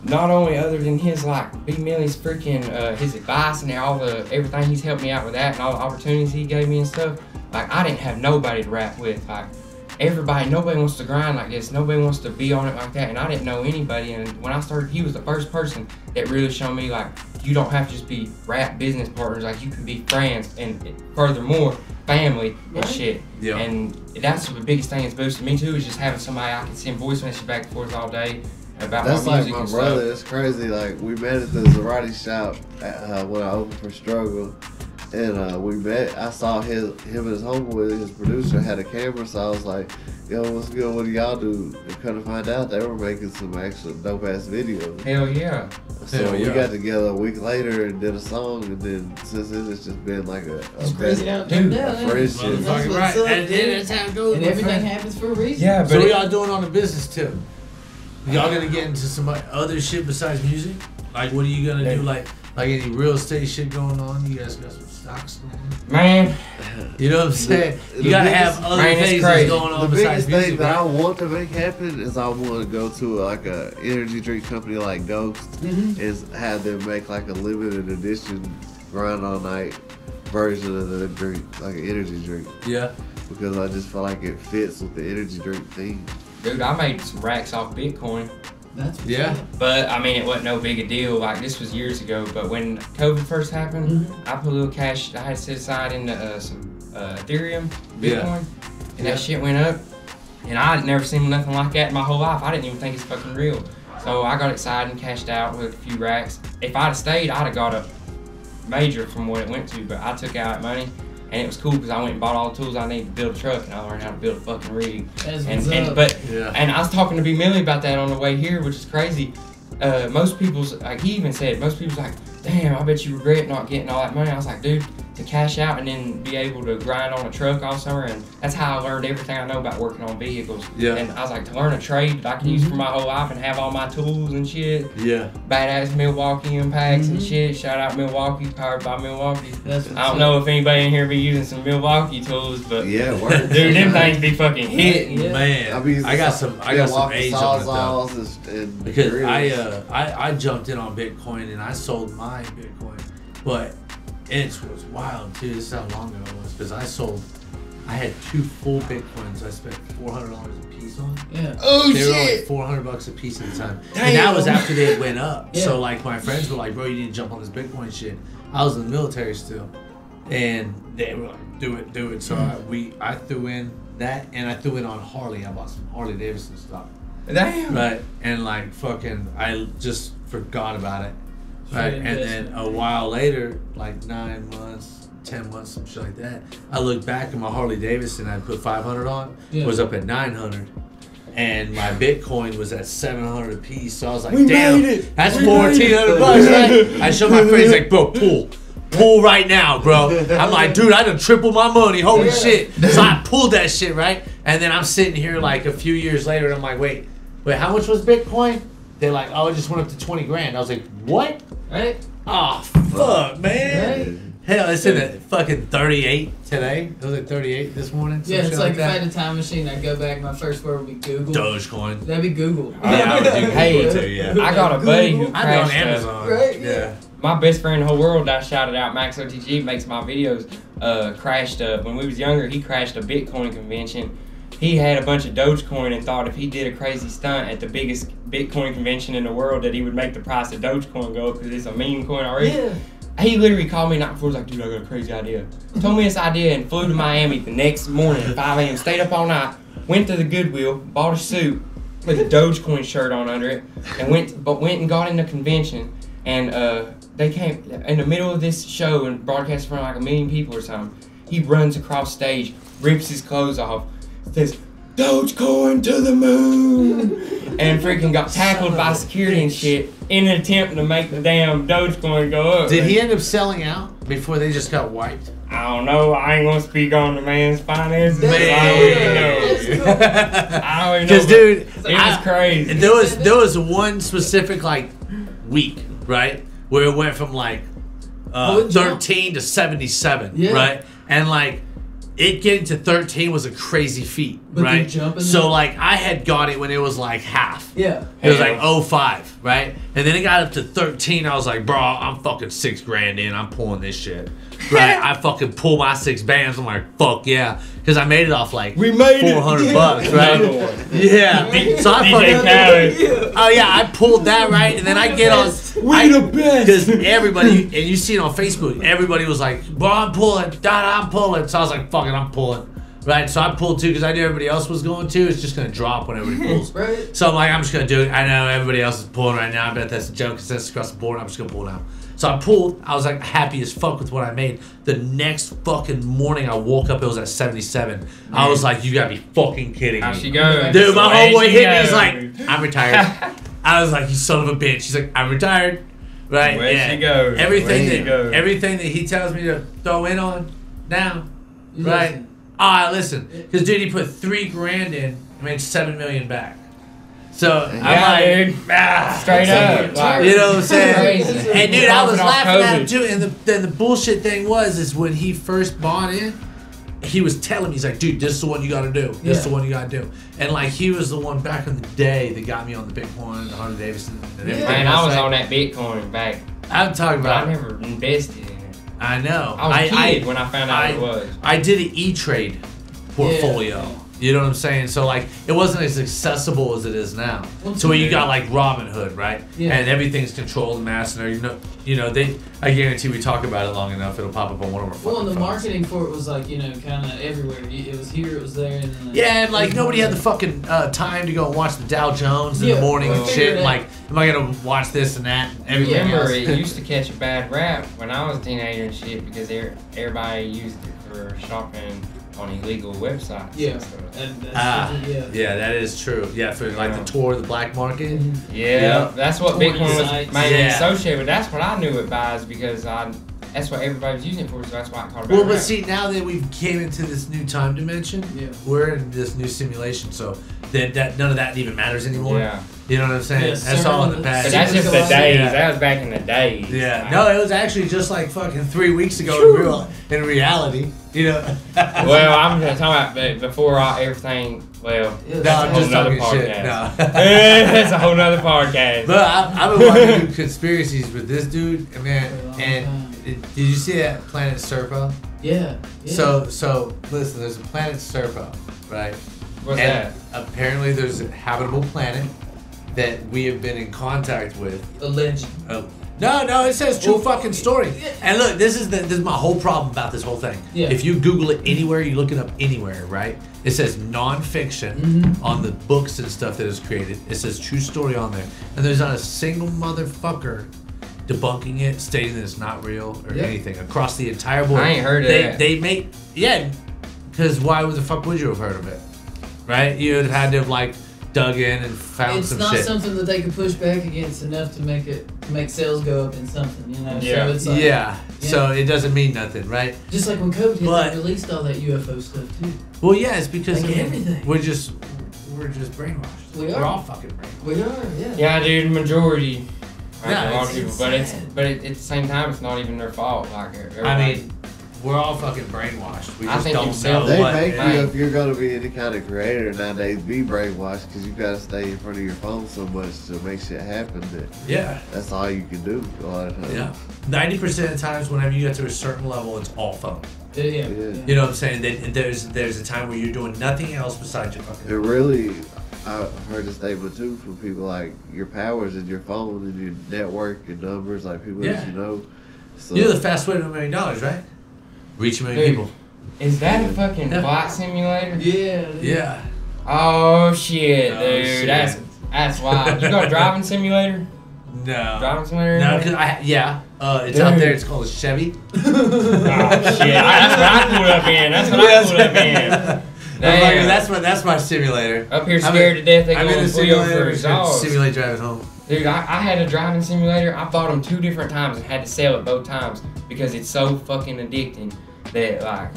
Not only other than his like B Millie's freaking his advice and all the everything he's helped me out with that and all the opportunities he gave me and stuff. Like I didn't have nobody to rap with. Like nobody wants to grind like this. Nobody wants to be on it like that. And I didn't know anybody. And when I started, he was the first person that really showed me like you don't have to just be rap business partners. Like you can be friends and furthermore family and Right. shit. Yeah. And that's the biggest thing that's boosted me too is just having somebody I can send voice messages back and forth all day about That's my like music my and brother. stuff. It's crazy. Like we met at the Zarate shop when I opened for Struggle, and we met. I saw him and his homeboy, his producer, had a camera. So I was like, "Yo, what's good? What do y'all do?" And come to find out, they were making some actual dope ass videos. Hell yeah. So Hell we yeah. got together a week later and did a song, and then since then it's just been like a it's crazy best- how it turned Dude, out. a ain't it? friendship. That's Motherfucking what's right. up, And man. that's how it goes. And my everything friend. happens for a reason. Yeah, but So what it- y'all doing on the business tip? Y'all gonna get into some other shit besides music? Like what are you gonna do? Like any real estate shit going on? You guys got some stocks going on? man, You know what I'm saying? the You gotta biggest- have other Man, it's things crazy. going on The besides biggest thing music. that I Right? want to make happen is I want to go to like a energy drink company like Ghost, Mhm. is have them make like a limited edition grind all night version of the drink, like an energy drink, Yeah. because I just feel like it fits with the energy drink theme. dude, I made some racks off Bitcoin. That's what's Yeah. up. But I mean, it wasn't no big a deal. Like this was years ago. But when COVID first happened, Mhm. I put a little cash I had set aside into some Ethereum, Yeah. Bitcoin, and Yeah. that shit went up. And I'd never seen nothing like that in my whole life. I didn't even think it's fucking real. So So I got excited and cashed out with a few racks. If I'd have stayed, I'd have got a major from what it went to, but I took out that money. And it was cool because I went and bought all the tools I needed to build a truck, and I learned how to build a fucking rig. And I was talking to B Millie about that on the way here, which is crazy. Most people's like he even said, most people's like, damn, I bet you regret not getting all that money. I was like, dude, to cash out and then be able to grind on a truck all summer, and that's how I learned everything I know about working on vehicles. Yeah. And I was like, to learn a trade that I can use for my whole life and have all my tools and shit. Yeah. Badass Milwaukee impacts and shit. Shout out Milwaukee, powered by Milwaukee. That's I don't know if anybody in here be using some Milwaukee tools, but Yeah, word. dude, them things be fucking hitting. Yeah. Man, I got some age on it though. And Because drills. I jumped in on Bitcoin and I sold my Bitcoin, but it was wild too. This is how long ago it was because I had 2 full Bitcoins I spent $400 a piece on. Yeah. Oh They were like $400 a piece at the time, and that was after they had went up. Yeah. So like my friends were like, "Bro, you need to jump on this Bitcoin shit." I was in the military still, and they were like, "Do it." So I threw in that, and I threw in on Harley. I bought some Harley Davidson stuff. Damn. Right, and like fucking, I just forgot about it. Right, Straight and investment. then a while later, like 9 months, 10 months, some shit like that, I looked back at my Harley Davidson I put 500 on, Yeah. was up at 900. And my Bitcoin was at 700 a piece, so I was like, We damn, made it! that's We $1,400, right? I showed my friends, like, bro, pull right now, bro. I'm like, dude, I done tripled my money, holy shit. So I pulled that shit, right? And then I'm sitting here like a few years later, and I'm like, wait, how much was Bitcoin? They're like, oh, it just went up to 20 grand. I was like, what? Right? Oh, fuck, man. Right? Hell, it's in at fucking 38 today. It was at 38 this morning. some Yeah, it's shit like if I that. had a time machine, I'd go back. My first word would be Google. Dogecoin. That'd be Google. Yeah, I would do Google Hey, too, yeah. I got a buddy who I'd be on crashed. Amazon. Right, Yeah. My best friend in the whole world that I shouted out, Max OTG, makes my videos. Crashed when we was younger. He crashed a Bitcoin convention. He had a bunch of Dogecoin and thought if he did a crazy stunt at the biggest Bitcoin convention in the world that he would make the price of Dogecoin go up because it's a meme coin already. Yeah. He literally called me night before, was like, dude, I got a crazy idea. Told me this idea and flew to Miami the next morning at 5 a.m., stayed up all night, went to the Goodwill, bought a suit, put a Dogecoin shirt on under it, and went and got in the convention. And they came in the middle of this show and broadcast in front of like 1 million people or something. He runs across stage, rips his clothes off, says, Dogecoin to the moon! And freaking got tackled by security and shit in an attempt to make the damn Dogecoin go up. Did he end up selling out before they just got wiped? I don't know. I ain't gonna speak on the man's finances. Man. I don't even know. That's I don't even know. Because, dude, It was crazy. There was one specific like week, right, where it went from like Oh, it jumped. 13 to 77, Yeah. right, and like it getting to 13 was a crazy feat, But then right? jumping So there? like I had got it when it was like half. Yeah. It was Hell. like 05, right? And then it got up to 13. I was like, bro, I'm fucking $6 grand in. I'm pulling this shit. Right? I fucking pull my 6 bands. I'm like, fuck yeah. Because I made it off like We made it. $400 bucks, right? Another one. Yeah. So I DJ fucking. Khaled. Oh yeah, I pulled that, right? And then I get on. We the best. Because everybody, and you see it on Facebook, everybody was like, bro, I'm pulling. Dad, I'm pulling. So I was like, fuck it, I'm pulling. Right? So I pulled too because I knew everybody else was going to. It's just going to drop when everybody pulls. Right? So I'm like, I'm just going to do it. I know everybody else is pulling right now. I bet that's a joke consensus across the board. I'm just going to pull now. So I pulled. I was like happy as fuck with what I made. The next fucking morning I woke up, it was at 77. I was like, you got to be fucking kidding How me. she go? Dude, my Way homeboy she hit me. He's go. like, I'm retired. I was like, you son of a bitch. He's like, I'm retired. Right? Where'd yeah. she go? Everything Where'd she go? that everything that he tells me to throw in on now. You Right? listen. Listen. Because dude, he put $3 grand in and made $7 million back. So Yeah, I'm like, dude. Straight up. Like, you know what I'm saying? Crazy. And dude, I was Profit off laughing at him COVID. too. And then the bullshit thing is when he first bought in, he was telling me, he's like, dude, this is the one you gotta do. This is the Yeah. one you gotta do. And like he was the one back in the day that got me on the Bitcoin, the Harley Davidson, and everything. Man, I else. was Like, on that Bitcoin back, I'm talking but I about. never invested in it. I know. I was a kid when I found out what it was. I did an E-Trade portfolio. You know what I'm saying? So like, it wasn't as accessible as it is now. So where you got like Robinhood, right? Yeah. And everything's controlled, mass, and I guarantee we talk about it long enough, it'll pop up on one of our Well, and the fucking phones. marketing for it was like, kind of everywhere. It was here, it was there, and then Yeah, and like nobody had the fucking time to go and watch the Dow Jones in Yeah, the morning and well, shit. figure it Like, am I gonna watch this and that and everything Remember, else? it used to catch a bad rap when I was a teenager and shit because everybody used it for shopping on illegal websites. Yeah. And stuff. yeah. Yeah, that is true. Yeah, for like the tour of the black market. Yeah, Yeah. that's what Porn Bitcoin was sites. mainly Yeah. associated with. That's what I knew it by is because that's what everybody was using it for, so that's why I called it Well, bad but rap. see, now that we've came into this new time dimension, Yeah. we're in this new simulation, so that none of that even matters anymore. Yeah. You know what I'm saying? Yeah, That's all in the sermon- past. But that's just the Yeah. days. Yeah. That was back in the days. Yeah, Like, no, it was actually just like fucking 3 weeks ago in reality. You know. Well, I'm just talking about before everything. Well, Yeah, no, I'm a just whole talking nother shit. podcast. No. That's a whole nother podcast. But I've been watching new conspiracies with this dude, and man. For a long And time. did you see that Planet Serpo? Yeah. So listen, there's a Planet Serpo, right? What's and that? apparently there's a habitable planet that we have been in contact with. Alleged. No, it says true Well, fucking story. And look, this is my whole problem about this whole thing. Yeah. If you Google it anywhere, you look it up anywhere, right? It says nonfiction Mhm. on the books and stuff that is created. It says true story on there, and there's not a single motherfucker debunking it, stating that it's not real or Yeah. anything across the entire board. I ain't heard of they, that. They make because why the fuck would you have heard of it, right? You'd have had to have like dug in and found It's some not shit. something that they could push back against enough to make sales go up in something, Yeah. So it's like, Yeah. So it doesn't mean nothing, right? Just like when COVID hit, But- they released all that UFO stuff too. Well, yeah, it's because Like I mean, everything. we're just brainwashed. We We're are. all fucking brainwashed. We are, yeah. Yeah, dude, majority. Like Yeah, a lot it's of people, but sad. at the same time, it's not even their fault. Like, I everybody- mean, we're all fucking brainwashed. We I just think don't himself- know They what. make you, Right. if you're going to be any kind of creator nowadays, be brainwashed because you got to stay in front of your phone so much to make shit happen that Yeah, that's all you can do a lot of times. yeah. 90% of the times, whenever you get to a certain level, it's all phone. Yeah. You know what I'm saying? There's a time where you're doing nothing else besides your It fucking. really, I've heard a statement too from people like your powers in your phone and your network, your numbers, like people Yeah. that you know. So, You know the fast way to $1 million, right? Reach 1 million Dude. people. Is that a fucking Yeah. flight simulator? Yeah. Yeah. Oh shit, Oh, dude, shit. that's wild. You got a driving simulator? No. Driving simulator? No, because it's out Dude. there. It's called a Chevy. Oh shit, that's what I pulled up in. That's what I pulled up in. Damn. That's my simulator. Up here I'm scared in- to death they I'm go in the and pull you over for simulator. exhaust. Simulate driving home. Dude, I had a driving simulator. I bought them 2 different times and had to sell it both times because it's so fucking addicting that like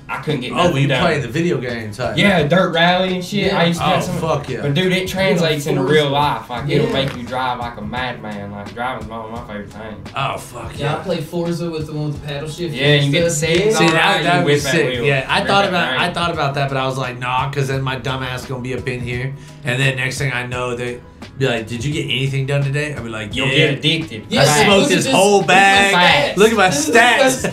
I couldn't get Oh, nothing well, you done. play the video game type. Yeah, dirt rally and shit. Yeah. I used to Oh, have some. fuck yeah. But dude, it translates into real life. Like it'll Yeah. make you drive like a madman. Like driving's one of my favorite things. Oh, fuck Yeah, I yeah. played Forza with the one with the paddle shift. Yeah, you get the stuff. settings See, on. that You would be whip that sick. wheel. Yeah, I Rip thought that about that, but I was like, nah, because then my dumb ass gonna be up in here, and then next thing I know, they be like, "Did you get anything done today?" I'd be like, You'll "Yeah." get addicted. Yeah, I Fast. smoked look at this whole bag. Look at my stats.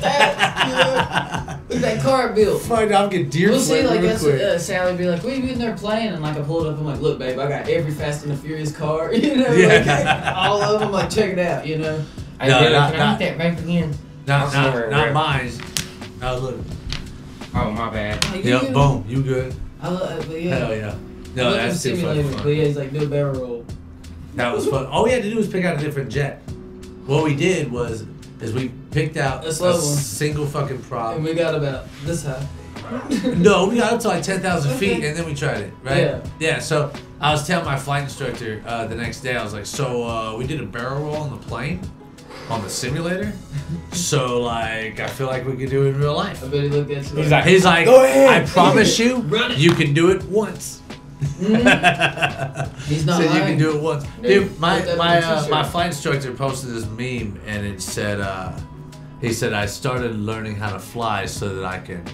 Look at that car bill. Fuck, I'll get deer We'll see, flip like, real that's quick. Sally would be like, we in there playing, and like, I pull it up, I'm like, look, babe, I got every Fast and the Furious car, Yeah. like, all of them, like, check it out, Hey, No, Dylan, not- can I not- hit that vape again? Not I swear, not Rip. mine. No, look. Oh my bad. Like, you Yep, know, boom, you good? I love, but yeah. Hell yeah. I No, love that's them too fucking simulators, fun. but yeah, he's like, do a barrel roll. That was fun. All we had to do was pick out a different jet. What we did was we picked out A a slow one. single fucking And prop. we got about this high. No, we got up to like 10,000 feet and then we tried it, right? Yeah. Yeah, so I was telling my flight instructor the next day, I was like, so we did a barrel roll on the plane, on the simulator. So, like, I feel like we could do it in real life. I bet he looked at you. He's like, He's like, Go ahead. I promise you, Run it. you can do it once. He's not So you lying. can do it once. Dude, Dude, my put that on my a t-shirt. my flight instructor posted this meme and it said he said I started learning how to fly so that I can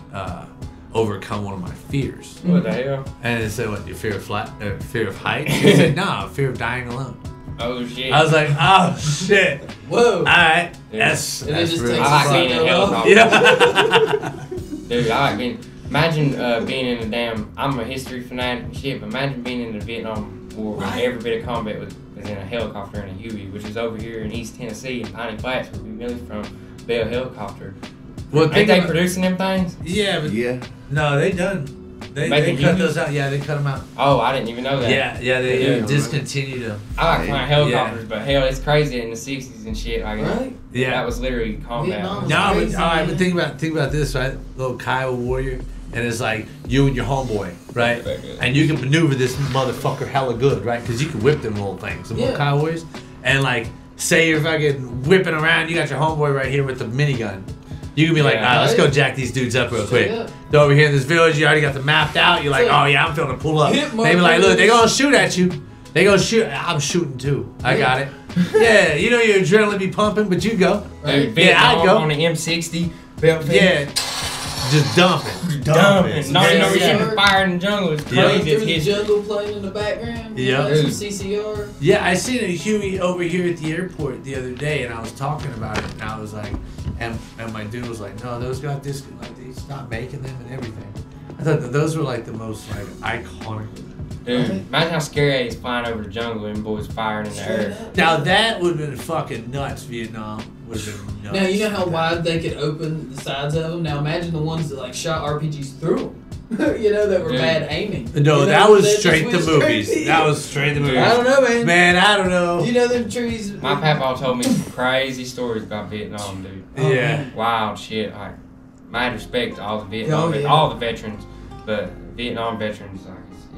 overcome one of my fears. What the hell? And it said, "What? Your fear of fear of heights?" He said, "No, fear of dying alone." Oh shit. I was like, "Oh shit! Whoa. All right, Yeah. that's And it that's just really takes I like a being in second. helicopter. yeah." Dude, I like being. Imagine being in a damn. I'm a history fanatic and shit, but imagine being in the Vietnam War where every bit of combat was in a helicopter and a Huey, which is over here in East Tennessee in Piney Flats, where we really from Bell Helicopter. Well, Ain't they producing them things? Yeah, but Yeah. no, they done. They Making cut Hueys? those out. Yeah, they cut them out. Oh, I didn't even know that. Yeah, they Yeah. discontinued them. I like flying helicopters, but hell, it's crazy in the '60s and shit. Like, Right? Yeah. that was literally combat. Vietnam. No, but Crazy, all right, but man. think about this, right? Little Kiowa warrior, and it's like you and your homeboy, right? And you can maneuver this motherfucker hella good, right? Because you can whip them little things, the little Yeah. Kiowa warriors, and like say you're fucking whipping around, you got your homeboy right here with the minigun. You can be like, Yeah. all right, let's go jack these dudes up real quick. up. They're over here in this village, you already got them mapped out. You're like, So, oh yeah, I'm feeling to pull up. hit They be like, look, they motherfuckers. gonna shoot at you. They gonna shoot. I'm shooting too. I got it. Yeah, you know your adrenaline be pumping, but you go. Dude, Yeah, I'd Vietnam go. on the M60, belt Yeah, just dumping. dumping. Not even know we Yeah. shouldn't have fired in the jungle. It's Yeah. crazy. Through It's the history. jungle playing in the background. Yeah. Like some Dude. CCR. Yeah, I seen a Huey over here at the airport the other day, and I was talking about it, and I was like, and my dude was like, no, those got this, like they stopped making them and everything. I thought that those were like the most like iconic. Dude, imagine how scary it is flying over the jungle and boys firing in the air. Now that would have been fucking nuts. Vietnam would have been nuts. Now you know how wide they could open the sides of them. Now imagine the ones that like shot RPGs through them. You know that were Dude. bad aiming. No, You know, that was just straight the went movies. straight- That was straight the movies. I don't know, man. Man, I don't know. You know them trees. My papa told me some crazy stories about Vietnam, dude. Oh, Yeah. man. Wild shit. Like, mad respect to all the Vietnam, Oh, yeah. all the veterans, but Vietnam veterans,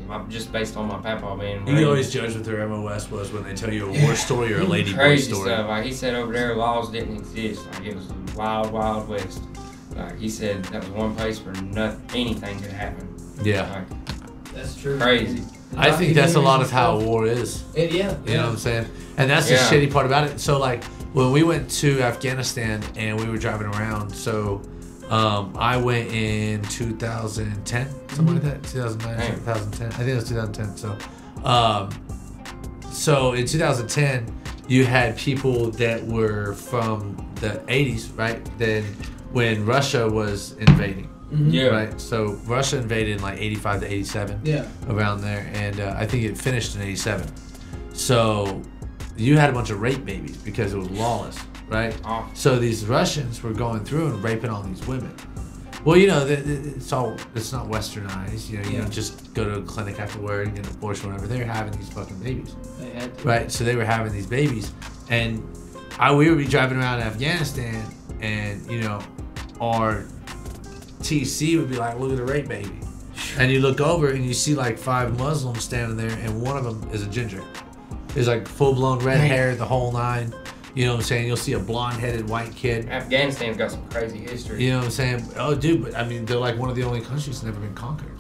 like, just based on my papa being. You can always judge what their MOS was when they tell you a war story or a lady boy crazy story. stuff. Like he said over there, laws didn't exist. Like it was the wild, wild west. Like he said, that was one place where anything could happen. Yeah. Like That's true. crazy. I think that's a lot of Documentaries how and war is. stuff. Yeah. You know what I'm saying? And that's the Yeah. shitty part about it. So like when we went to Afghanistan and we were driving around, so I went in 2010, something like that, 2009, Damn. 2010. I think it was 2010. So in 2010, you had people that were from the 80s, right? Then when Russia was invading, Mhm. Yeah. right? So Russia invaded in like 85 to 87 Yeah. around there, and I think it finished in '87. So you had a bunch of rape babies because it was lawless, right? Oh. So these Russians were going through and raping all these women. Well, you know, it's not westernized. You know, you Yeah. don't just go to a clinic afterward and get an abortion, or whatever. They're having these fucking babies, They had to. right? So they were having these babies, and we would be driving around Afghanistan, and you know, our TC would be like, "Look at the rape baby," and you look over and you see like 5 Muslims standing there, and one of them is a ginger. There's like full blown red Dang. hair, the whole nine. You know what I'm saying? You'll see a blonde headed white kid. Afghanistan's got some crazy history. You know what I'm saying? Oh, dude, but I mean, they're like one of the only countries that's never been conquered.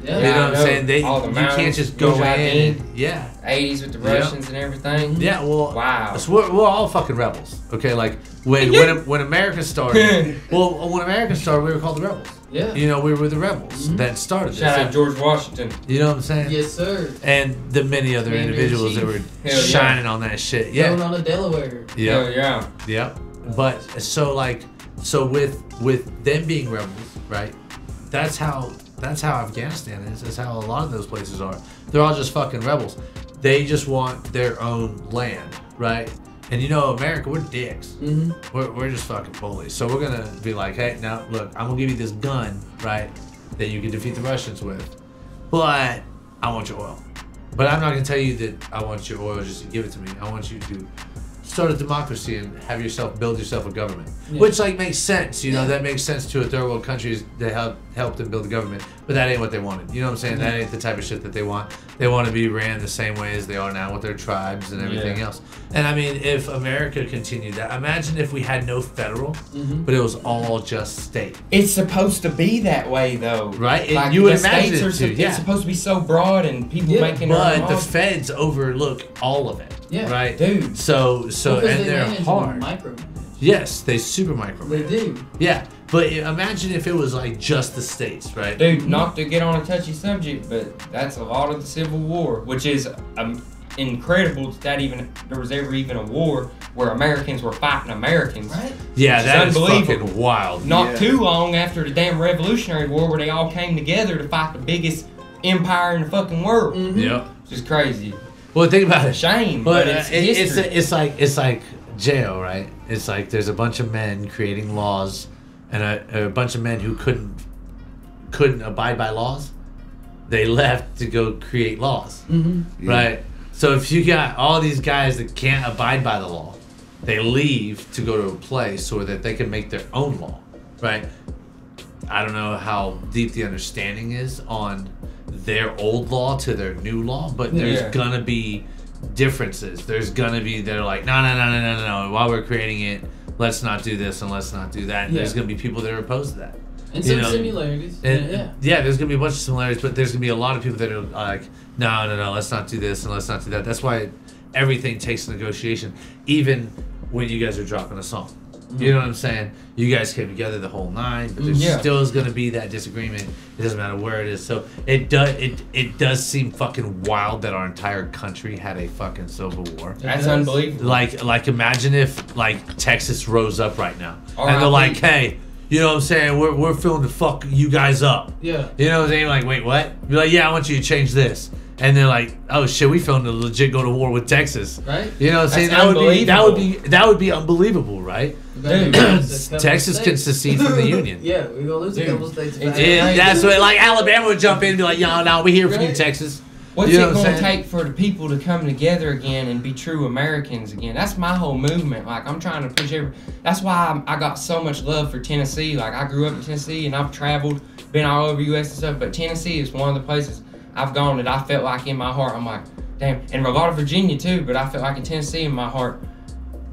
Yeah. You know what I'm I know. saying? They, All the you can't mountains, just go in. Mujahideen. And, yeah. 80s with the Yeah. Russians and everything. Yeah, well, Wow. so we're all fucking rebels. Okay, like when America started, well, when America started, we were called the rebels. Yeah. You know, we were the rebels Mhm. that started this. Shout out George Washington. You know what I'm saying? Yes, sir. And the many other Commander in individuals that Chief. were Hell yeah. shining on that shit. Going Yeah. on a Delaware. Yeah. Hell yeah. Yep. But so with them being rebels, right? That's how Afghanistan is. That's how a lot of those places are. They're all just fucking rebels. They just want their own land, right? And you know, America, we're dicks. Mm-hmm. We're just fucking bullies. So we're gonna be like, hey, now look, I'm gonna give you this gun, right? That you can defeat the Russians with, but I want your oil. But I'm not gonna tell you that I want your oil just to give it to me. I want you to start a democracy and build yourself a government, Yeah. which like makes sense. You know, Yeah. that makes sense to a third world countries that help them build a government. But that ain't what they wanted. You know what I'm saying? That ain't the type of shit that they want. They want to be ran the same way as they are now with their tribes and everything Yeah. else. And I mean, if America continued that, imagine if we had no federal, Mm-hmm. but it was all just state, It's supposed to be that way, though. right? Like, You would the imagine states it are to, it's yeah. supposed to be so broad and people Yeah, making their own But the laws. feds overlook all of it, Yeah. right? Dude. So Because and they they're manage and hard. micromanage. Yes, they super They micromanage. do. Yeah, but imagine if it was like just the states, right? Dude, not to get on a touchy subject, but that's a lot of the Civil War, which is incredible that even there was ever even a war where Americans were fighting Americans. Right? Yeah, that is unbelievable. fucking wild. Not Yeah. too long after the damn Revolutionary War, where they all came together to fight the biggest empire in the fucking world. Yep. It's just crazy. Well, think about It's a it. shame, But but it's it's history. it's like jail, right? It's like there's a bunch of men creating laws, and a bunch of men who couldn't abide by laws. They left to go create laws, Yeah. right? So if you got all these guys that can't abide by the law, they leave to go to a place so that they can make their own law, right? I don't know how deep the understanding is on their old law to their new law, but there's Yeah. gonna be differences. There's gonna be, they're like, no. While we're creating it, let's not do this and let's not do that. And there's Yeah. gonna be people that are opposed to that. And You some know, similarities. And yeah. there's gonna be a bunch of similarities, but there's gonna be a lot of people that are like, no, let's not do this and let's not do that. That's why everything takes negotiation, even when you guys are dropping a song. You know what I'm saying? You guys came together the whole nine, but there Yeah. still is gonna be that disagreement. It doesn't matter where it is. So it does seem fucking wild that our entire country had a fucking civil war. That's does. unbelievable. Like imagine if like Texas rose up right now and they're R.I.P. like, hey, you know what I'm saying? We're feeling to fuck you guys up. Yeah. You know what I'm saying? Like, wait, what? You're like, yeah, I want you to change this. And they're like, oh shit, we feeling to legit go to war with Texas. Right? You know what I'm saying? That's That would be unbelievable, right? Dude, Texas can secede from the Union. Yeah, we're gonna lose a couple states. It's- back. Yeah, that's what like Alabama would jump in and be like, yo, no, we here for you, Right. Texas. What's You know it what I'm going to saying? take for the people to come together again and be true Americans again? That's my whole movement. Like, I'm trying to push that's why I got so much love for Tennessee. Like, I grew up in Tennessee and I've traveled, been all over U.S. and stuff, but Tennessee is one of the places I've gone that I felt like in my heart, I'm like, damn. And a lot of Virginia too, but I felt like in Tennessee in my heart,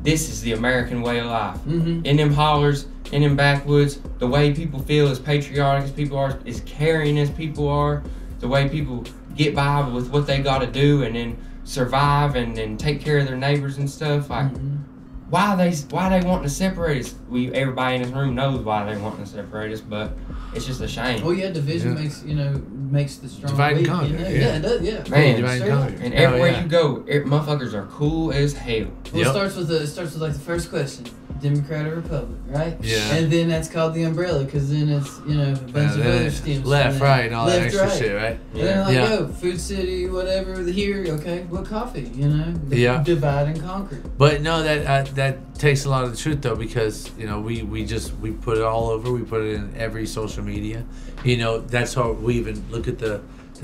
this is the American way of life. In them hollers, in them backwoods, the way people feel as patriotic as people are, as caring as people are, the way people get by with what they got to do and then survive and then take care of their neighbors and stuff. Like, why they wanting to separate us? Everybody in this room knows why they wanting to separate us, but it's just a shame. Oh yeah, division Yeah. makes the strong. Divide and weak, conquer, you know? yeah. Yeah, it does. Yeah. Man, divide and straight up. conquer. And Hell everywhere yeah. you go, motherfuckers are cool as hell. Well, Yep. it starts with like the first question: Democrat or Republic, right? Yeah. And then that's called the umbrella, because then it's a bunch of then other stems. left, and then right, and all that left, extra right. shit, right? And then like, Yeah. yo, Food City, whatever. Here, okay, what coffee? Yeah. Divide and conquer. But no, that takes a lot of the truth though, because we put it all over. We put it in every social media. That's how we even look at the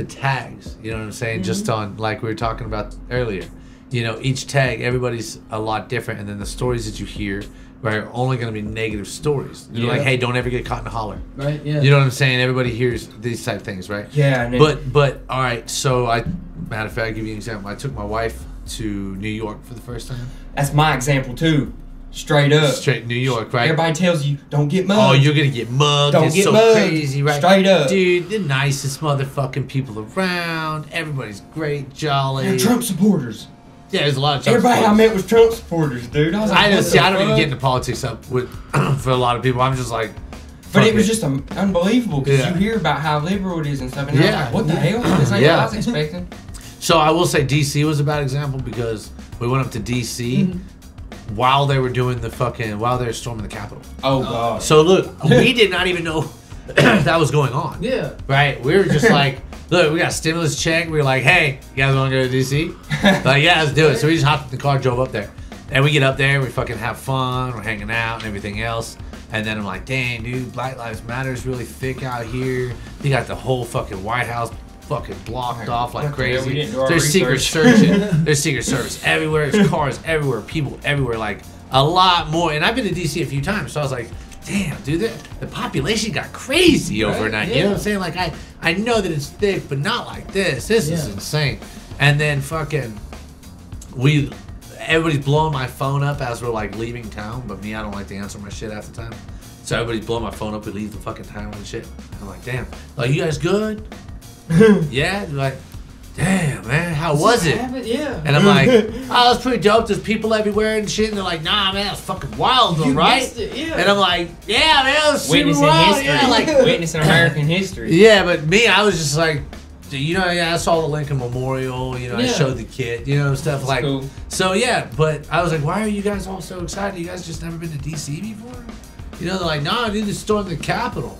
tags. You know what I'm saying? Just on like we were talking about earlier. Each tag, everybody's a lot different, and then the stories that you hear are only going to be negative stories. You're like, hey, don't ever get caught in a holler. Right? Yeah. You know what I'm saying? Everybody hears these type of things, right? Yeah, and then, But all right. So matter of fact, I'll give you an example. I took my wife to New York for the first time. that's my example too. Straight up. Straight New York, right? Everybody tells you, don't get mugged. Oh, you're gonna get mugged. Don't It's get so mugged. crazy, right? Straight up. Dude, the nicest motherfucking people around. Everybody's great, jolly. They're Trump supporters. Yeah, there's a lot of Trump Everybody I supporters. met was Trump supporters, dude. I was like, I what don't see. the I don't even fuck? get into politics up with for a lot of people. I'm just like, But fuck it was just unbelievable because Yeah. you hear about how liberal it is and stuff, and I Yeah. was like, what the hell? This ain't Yeah. what I was expecting. So I will say DC was a bad example because we went up to DC while they were doing while they were storming the Capitol. Oh, God. So look, we did not even know that was going on. Yeah. Right? We were just like, look, we got a stimulus check. We were like, hey, you guys want to go to DC? Like, yeah, let's do it. So we just hopped in the car, drove up there. And we get up there, we fucking have fun, we're hanging out and everything else. And then I'm like, dang, dude, Black Lives Matter is really thick out here. You got the whole fucking White House fucking blocked off like What the hell? We crazy. didn't do our There's secret research. searching. There's secret service everywhere. There's cars everywhere. People everywhere. Like a lot more. And I've been to DC a few times, so I was like, damn, dude, the population got crazy Right, overnight. yeah. You know what I'm saying? Like I know that it's thick, but not like this. This is Yeah. insane. And then fucking everybody's blowing my phone up as we're like leaving town, but me, I don't like to answer my shit half the time. So everybody's blowing my phone up. We leave the fucking town and shit. I'm like, damn. Like, you guys good? Yeah. They're like, damn, man, how was it? Yeah. And I'm like, oh, it's pretty dope. There's people everywhere and shit. And they're like, nah, man, that's fucking wild, though, You right? missed it, yeah. And I'm like, yeah, man, it was super Witnessing wild. history. Yeah, like, Witnessing American history. yeah, but me, I was just like, you know, I saw the Lincoln Memorial. You know, I Yeah. showed the kid. You know, stuff That's like. cool. So yeah, but I was like, why are you guys all so excited? You guys just never been to DC before? You know, they're like, no, I need to storm the Capitol.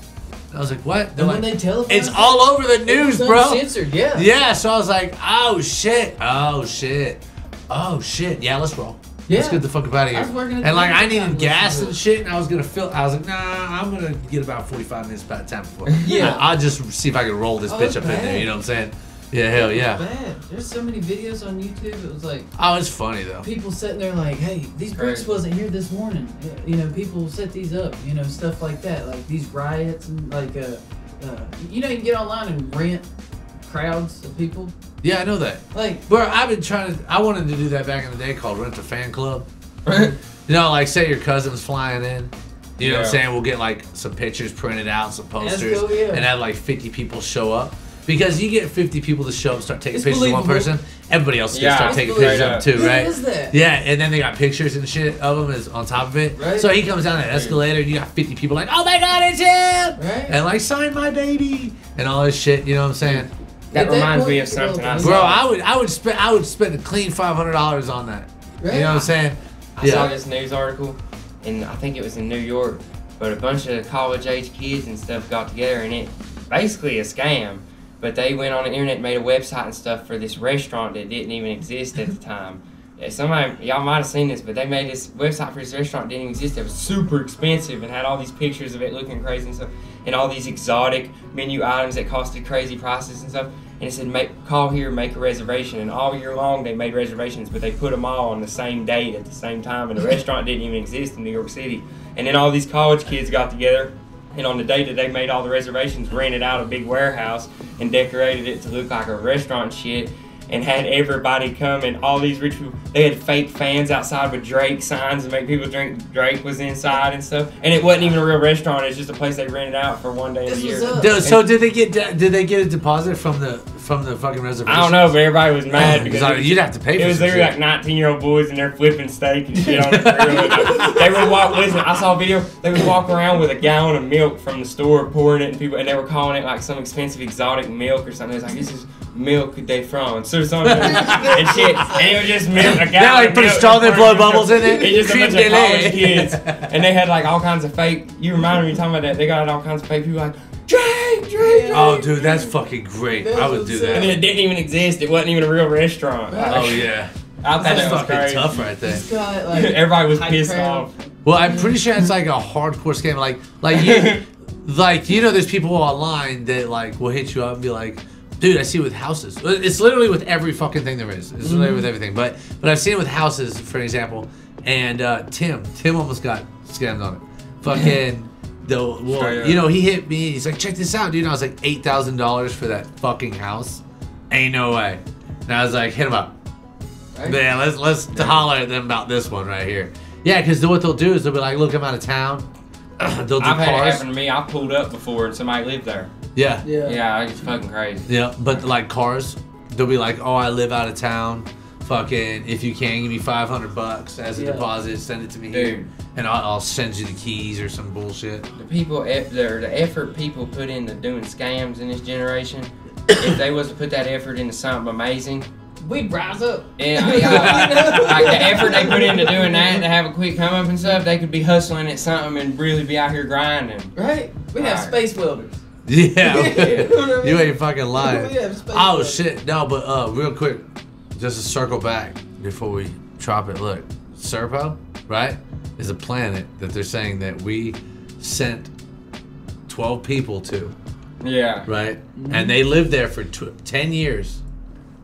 And I was like, what? They're And when like, they televised it's all over the news, it's bro. uncensored, yeah. Yeah, so I was like, oh shit, oh shit, oh shit. Yeah, let's roll. Let's Yeah. get the fuck up out of I here. was working at And the like, I time needed listening gas to and it. shit, and I was gonna fill. I was like, nah, I'm gonna get about 45 minutes by the time before. Yeah. I'll just see if I can roll this Oh, bitch it's up in there. bad. You know what I'm saying? Yeah, hell yeah. Bad. There's so many videos on YouTube. It was like Oh, it's funny though. people sitting there like, hey, these bricks Right. wasn't here this morning. You know, people set these up. You know, stuff like that. Like these riots and like, you know, you can get online and rent crowds of people. Yeah, I know that. Like, Bro, I've been trying to. I wanted to do that back in the day called Rent a Fan Club. You know, like say your cousin's flying in. You know what I'm Yeah. saying? We'll get like some pictures printed out, some posters, cool, yeah. and have like 50 people show up. Because you get 50 people to show up, start taking It's pictures of one believable. person, everybody else Yeah, can start it's taking pictures of them too, Who right? is that? Yeah, and then they got pictures and shit of them is on top of it. Right. So he comes down that escalator, and you got 50 people like, oh my god, it's him! Right. And like, sign my baby! And all this shit, you know what I'm saying? That At that reminds point, me of you know, something I bro, saw. Bro, I would spend a clean $500 on that. Right. You know what I'm saying? I saw this news article, and I think it was in New York, but a bunch of college-age kids and stuff got together, and it basically a scam. But they went on the internet and made a website and stuff for this restaurant that didn't even exist at the time. Yeah, somebody, y'all might have seen this, but they made this website for this restaurant that didn't exist. It was super expensive and had all these pictures of it looking crazy and stuff, and all these exotic menu items that costed crazy prices and stuff. And it said, call here, make a reservation. And all year long they made reservations, but they put them all on the same date at the same time. And the restaurant didn't even exist in New York City. And then all these college kids got together, and on the day that they made all the reservations, rented out a big warehouse and decorated it to look like a restaurant and shit, and had everybody come, and all these rich people, they had fake fans outside with Drake signs to make people drink Drake was inside and stuff. And it wasn't even a real restaurant, it's just a place they rented out for one day a This year. was up. So did they get a deposit from the fucking reservation? I don't know, but everybody was mad because Sorry, you'd have to pay for it was some there shit. like 19-year-old boys and they're flipping steak and shit on the grill. They would walk. Listen, I saw a video. They would walk around with a gallon of milk from the store, pouring it, and they were calling it like some expensive exotic milk or something. It was like, this is milk de France or something and shit. And it was just milk. A gallon. Yeah, like of put a milk straw and then and blow pouring bubbles in it. It's just a bunch Creme of de college lait. kids, and they had like all kinds of fake. You reminded me talking about that. They got all kinds of fake people like Drake. Oh, dude, that's fucking great. I would do And that. it didn't even exist. It wasn't even a real restaurant. Oh yeah, I thought that's that was fucking crazy. tough right there. This guy, like, Everybody was hype pissed crowd. off. Well, I'm pretty sure it's like a hardcore scam. Like you know, there's people online that like will hit you up and be like, dude, I see it with houses. It's literally with every fucking thing there is. It's literally with everything. But I've seen it with houses, for example. And Tim almost got scammed on it. Fucking Straight up. you know, he hit me. He's like, check this out, dude. And I was like, $8,000 for that fucking house. Ain't no way. And I was like, hit him up. Right? Yeah, let's holler at them about this one right here. Yeah, because what they'll do is they'll be like, look, I'm out of town. They'll do I've had it cars. happen to me. I pulled up before and somebody lived there. Yeah. Yeah. Yeah, it's fucking crazy. Yeah, but like cars, they'll be like, oh, I live out of town. Fucking, if you can, give me $500 as a Yeah. deposit. Send it to me here, Dude. and I'll send you the keys or some bullshit. The people, the effort people put into doing scams in this generation, if they was to put that effort into something amazing, We'd rise up. yeah, like the effort they put into doing that to have a quick come up and stuff, they could be hustling at something and really be out here grinding. Right? We'd have Right. space welders. Yeah, You know what I you mean? ain't fucking lying. We'd have space Oh welders. shit, no, but real quick, just to circle back before we drop it. Look, Serpo, right, is a planet that they're saying that we sent 12 people to, Yeah. right, and they lived there for 10 years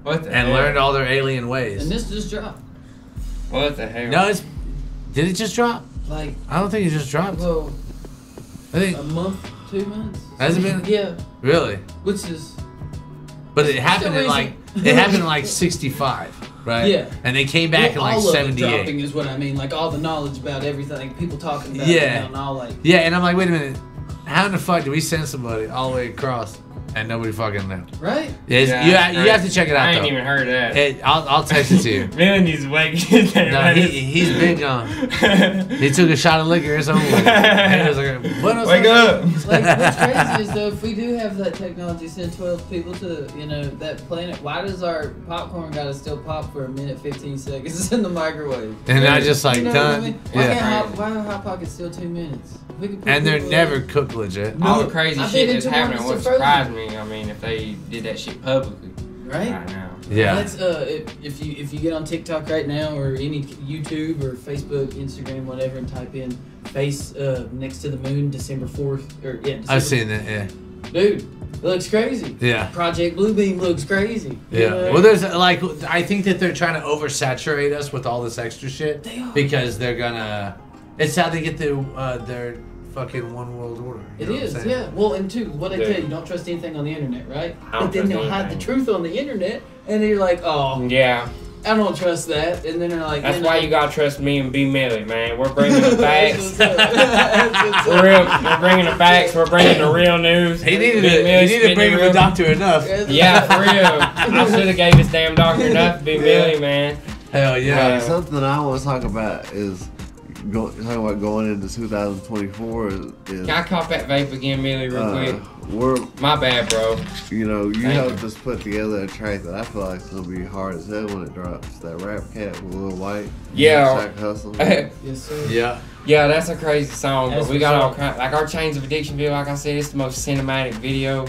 What the and hell? learned all their alien ways. And this just dropped. What the hell? No, did it just drop? Like, I don't think it just dropped. well, I think a month, 2 months. Has it been? Yeah. really, Which is, but it happened in still like recent. it happened in like 65, right? Yeah. and they came back in well, like all of it 78. dropping is what I mean. Like all the knowledge about everything, people talking about Yeah. it now and all like. Yeah, and I'm like, wait a minute, how in the fuck do we send somebody all the way across and nobody fucking knew. Right? Yeah, you have to check it out I ain't though. even heard of that. Hey, I'll text it to you. Melanie's awake. No, he's been gone. He took a shot of liquor. It's over with. And he was like, "Buenos Wake Aires." up. Like, what's crazy is though, if we do have that technology, send 12 people to, you know, that planet, why does our popcorn gotta still pop for a minute 15 seconds in the microwave? And I just like You know what I done. mean? Why Yeah. can't why are Hot Pockets still 2 minutes? We could put And they're people never in- cooked legit. All the No, crazy I've shit been that's into happening ones would that's frozen. surprise me. I mean, if they did that shit publicly right? right now. Yeah. That's if you get on TikTok right now or any YouTube or Facebook, Instagram, whatever, and type in face next to the moon December 4th or yeah, December, I've seen that. Yeah. dude, it looks crazy. Yeah. Project Bluebeam looks crazy. You Yeah. know? Well, there's like I think that they're trying to oversaturate us with all this extra shit They are. because they're gonna. It's how they get their fucking one world order. you It know what I'm is, saying? yeah. Well, and two, what I Yeah. tell you, don't trust anything on the internet, right? I don't But then trust they'll hide the anything. truth on the internet, and then you're like, oh, Yeah, I don't trust that. And then they're like, that's then why they- you gotta trust me and B Millie, man. We're bringing the facts. That's what's up. That's what's up. We're bringing the facts. We're bringing the real news. He needed B. to. Millie He needed to spitting bring him real- a doctor enough. Yeah, for real. I should have gave this damn doctor enough to be Millie, man. Hell yeah. Something I want to talk about is talking about going into 2024 is Can I cop that vape again, Millie, real quick? we're My bad, bro. you Thank helped you. us put together a track that I feel like is gonna be hard as hell when it drops. That Rap Cat with Lil White. Yeah. Sack Hustle. Yes, sir. Yeah. Yeah, that's a crazy song, That's but we got what's all up. kind like our Chains of Addiction video. Like I said, it's the most cinematic video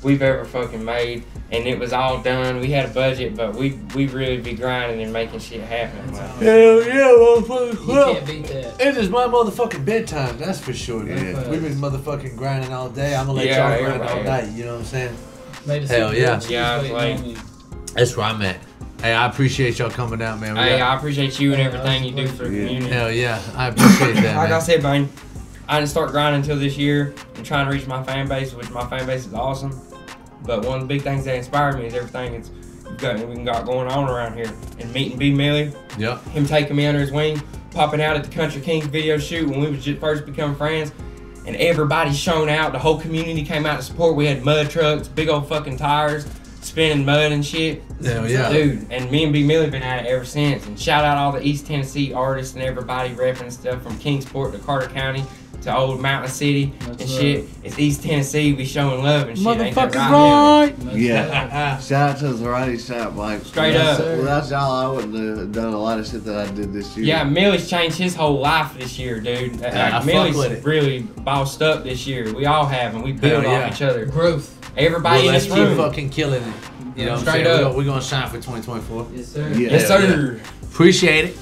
we've ever fucking made, and it was all done. We had a budget, but we really be grinding and making shit happen. That's Like, awesome. Hell yeah, motherfucker. You Well, can't beat that. it is my motherfucking bedtime. That's for sure. Dude. Yeah. We've been motherfucking grinding all day. I'm gonna let Yeah, y'all grind all everybody. night. You know what I'm saying? Made us Hell feel yeah. good. She Yeah, was it's waiting like- on me. That's where I'm at. Hey, I appreciate y'all coming out, man. We hey, got- I appreciate you and Yeah, everything you do for the yeah. community. Hell yeah, I appreciate that, Like I man. said, man, I didn't start grinding until this year and trying to reach my fan base, which my fan base is awesome. But one of the big things that inspired me is everything we got going on around here. And meeting B Millie, Yep. him taking me under his wing, popping out at the Country Kings video shoot when we was just first becoming friends, and everybody shown out. The whole community came out to support. We had mud trucks, big old fucking tires, spinning mud and shit. Hell yeah. Dude, and me and B Millie been at it ever since. And shout out all the East Tennessee artists and everybody repping stuff from Kingsport to Carter County to Old Mountain City That's and right. shit. It's East Tennessee. We showing love and shit. Ain't that Motherfucking right, right. That's Yeah. Shout out to the Variety Shop, like Straight Yes, up. sir. Without y'all, I wouldn't have done a lot of shit that I did this year. Yeah, Millie's changed his whole life this year, dude. I fuck Millie's with it. really bossed up this year. We all have, and we build Hell off yeah. each other. Growth. Everybody Well, in let's this keep room. fucking killing it. You know what I'm Straight saying? up. We're gonna shine for 2024. Yes, sir. Yeah. Yes, Hell sir. Appreciate it.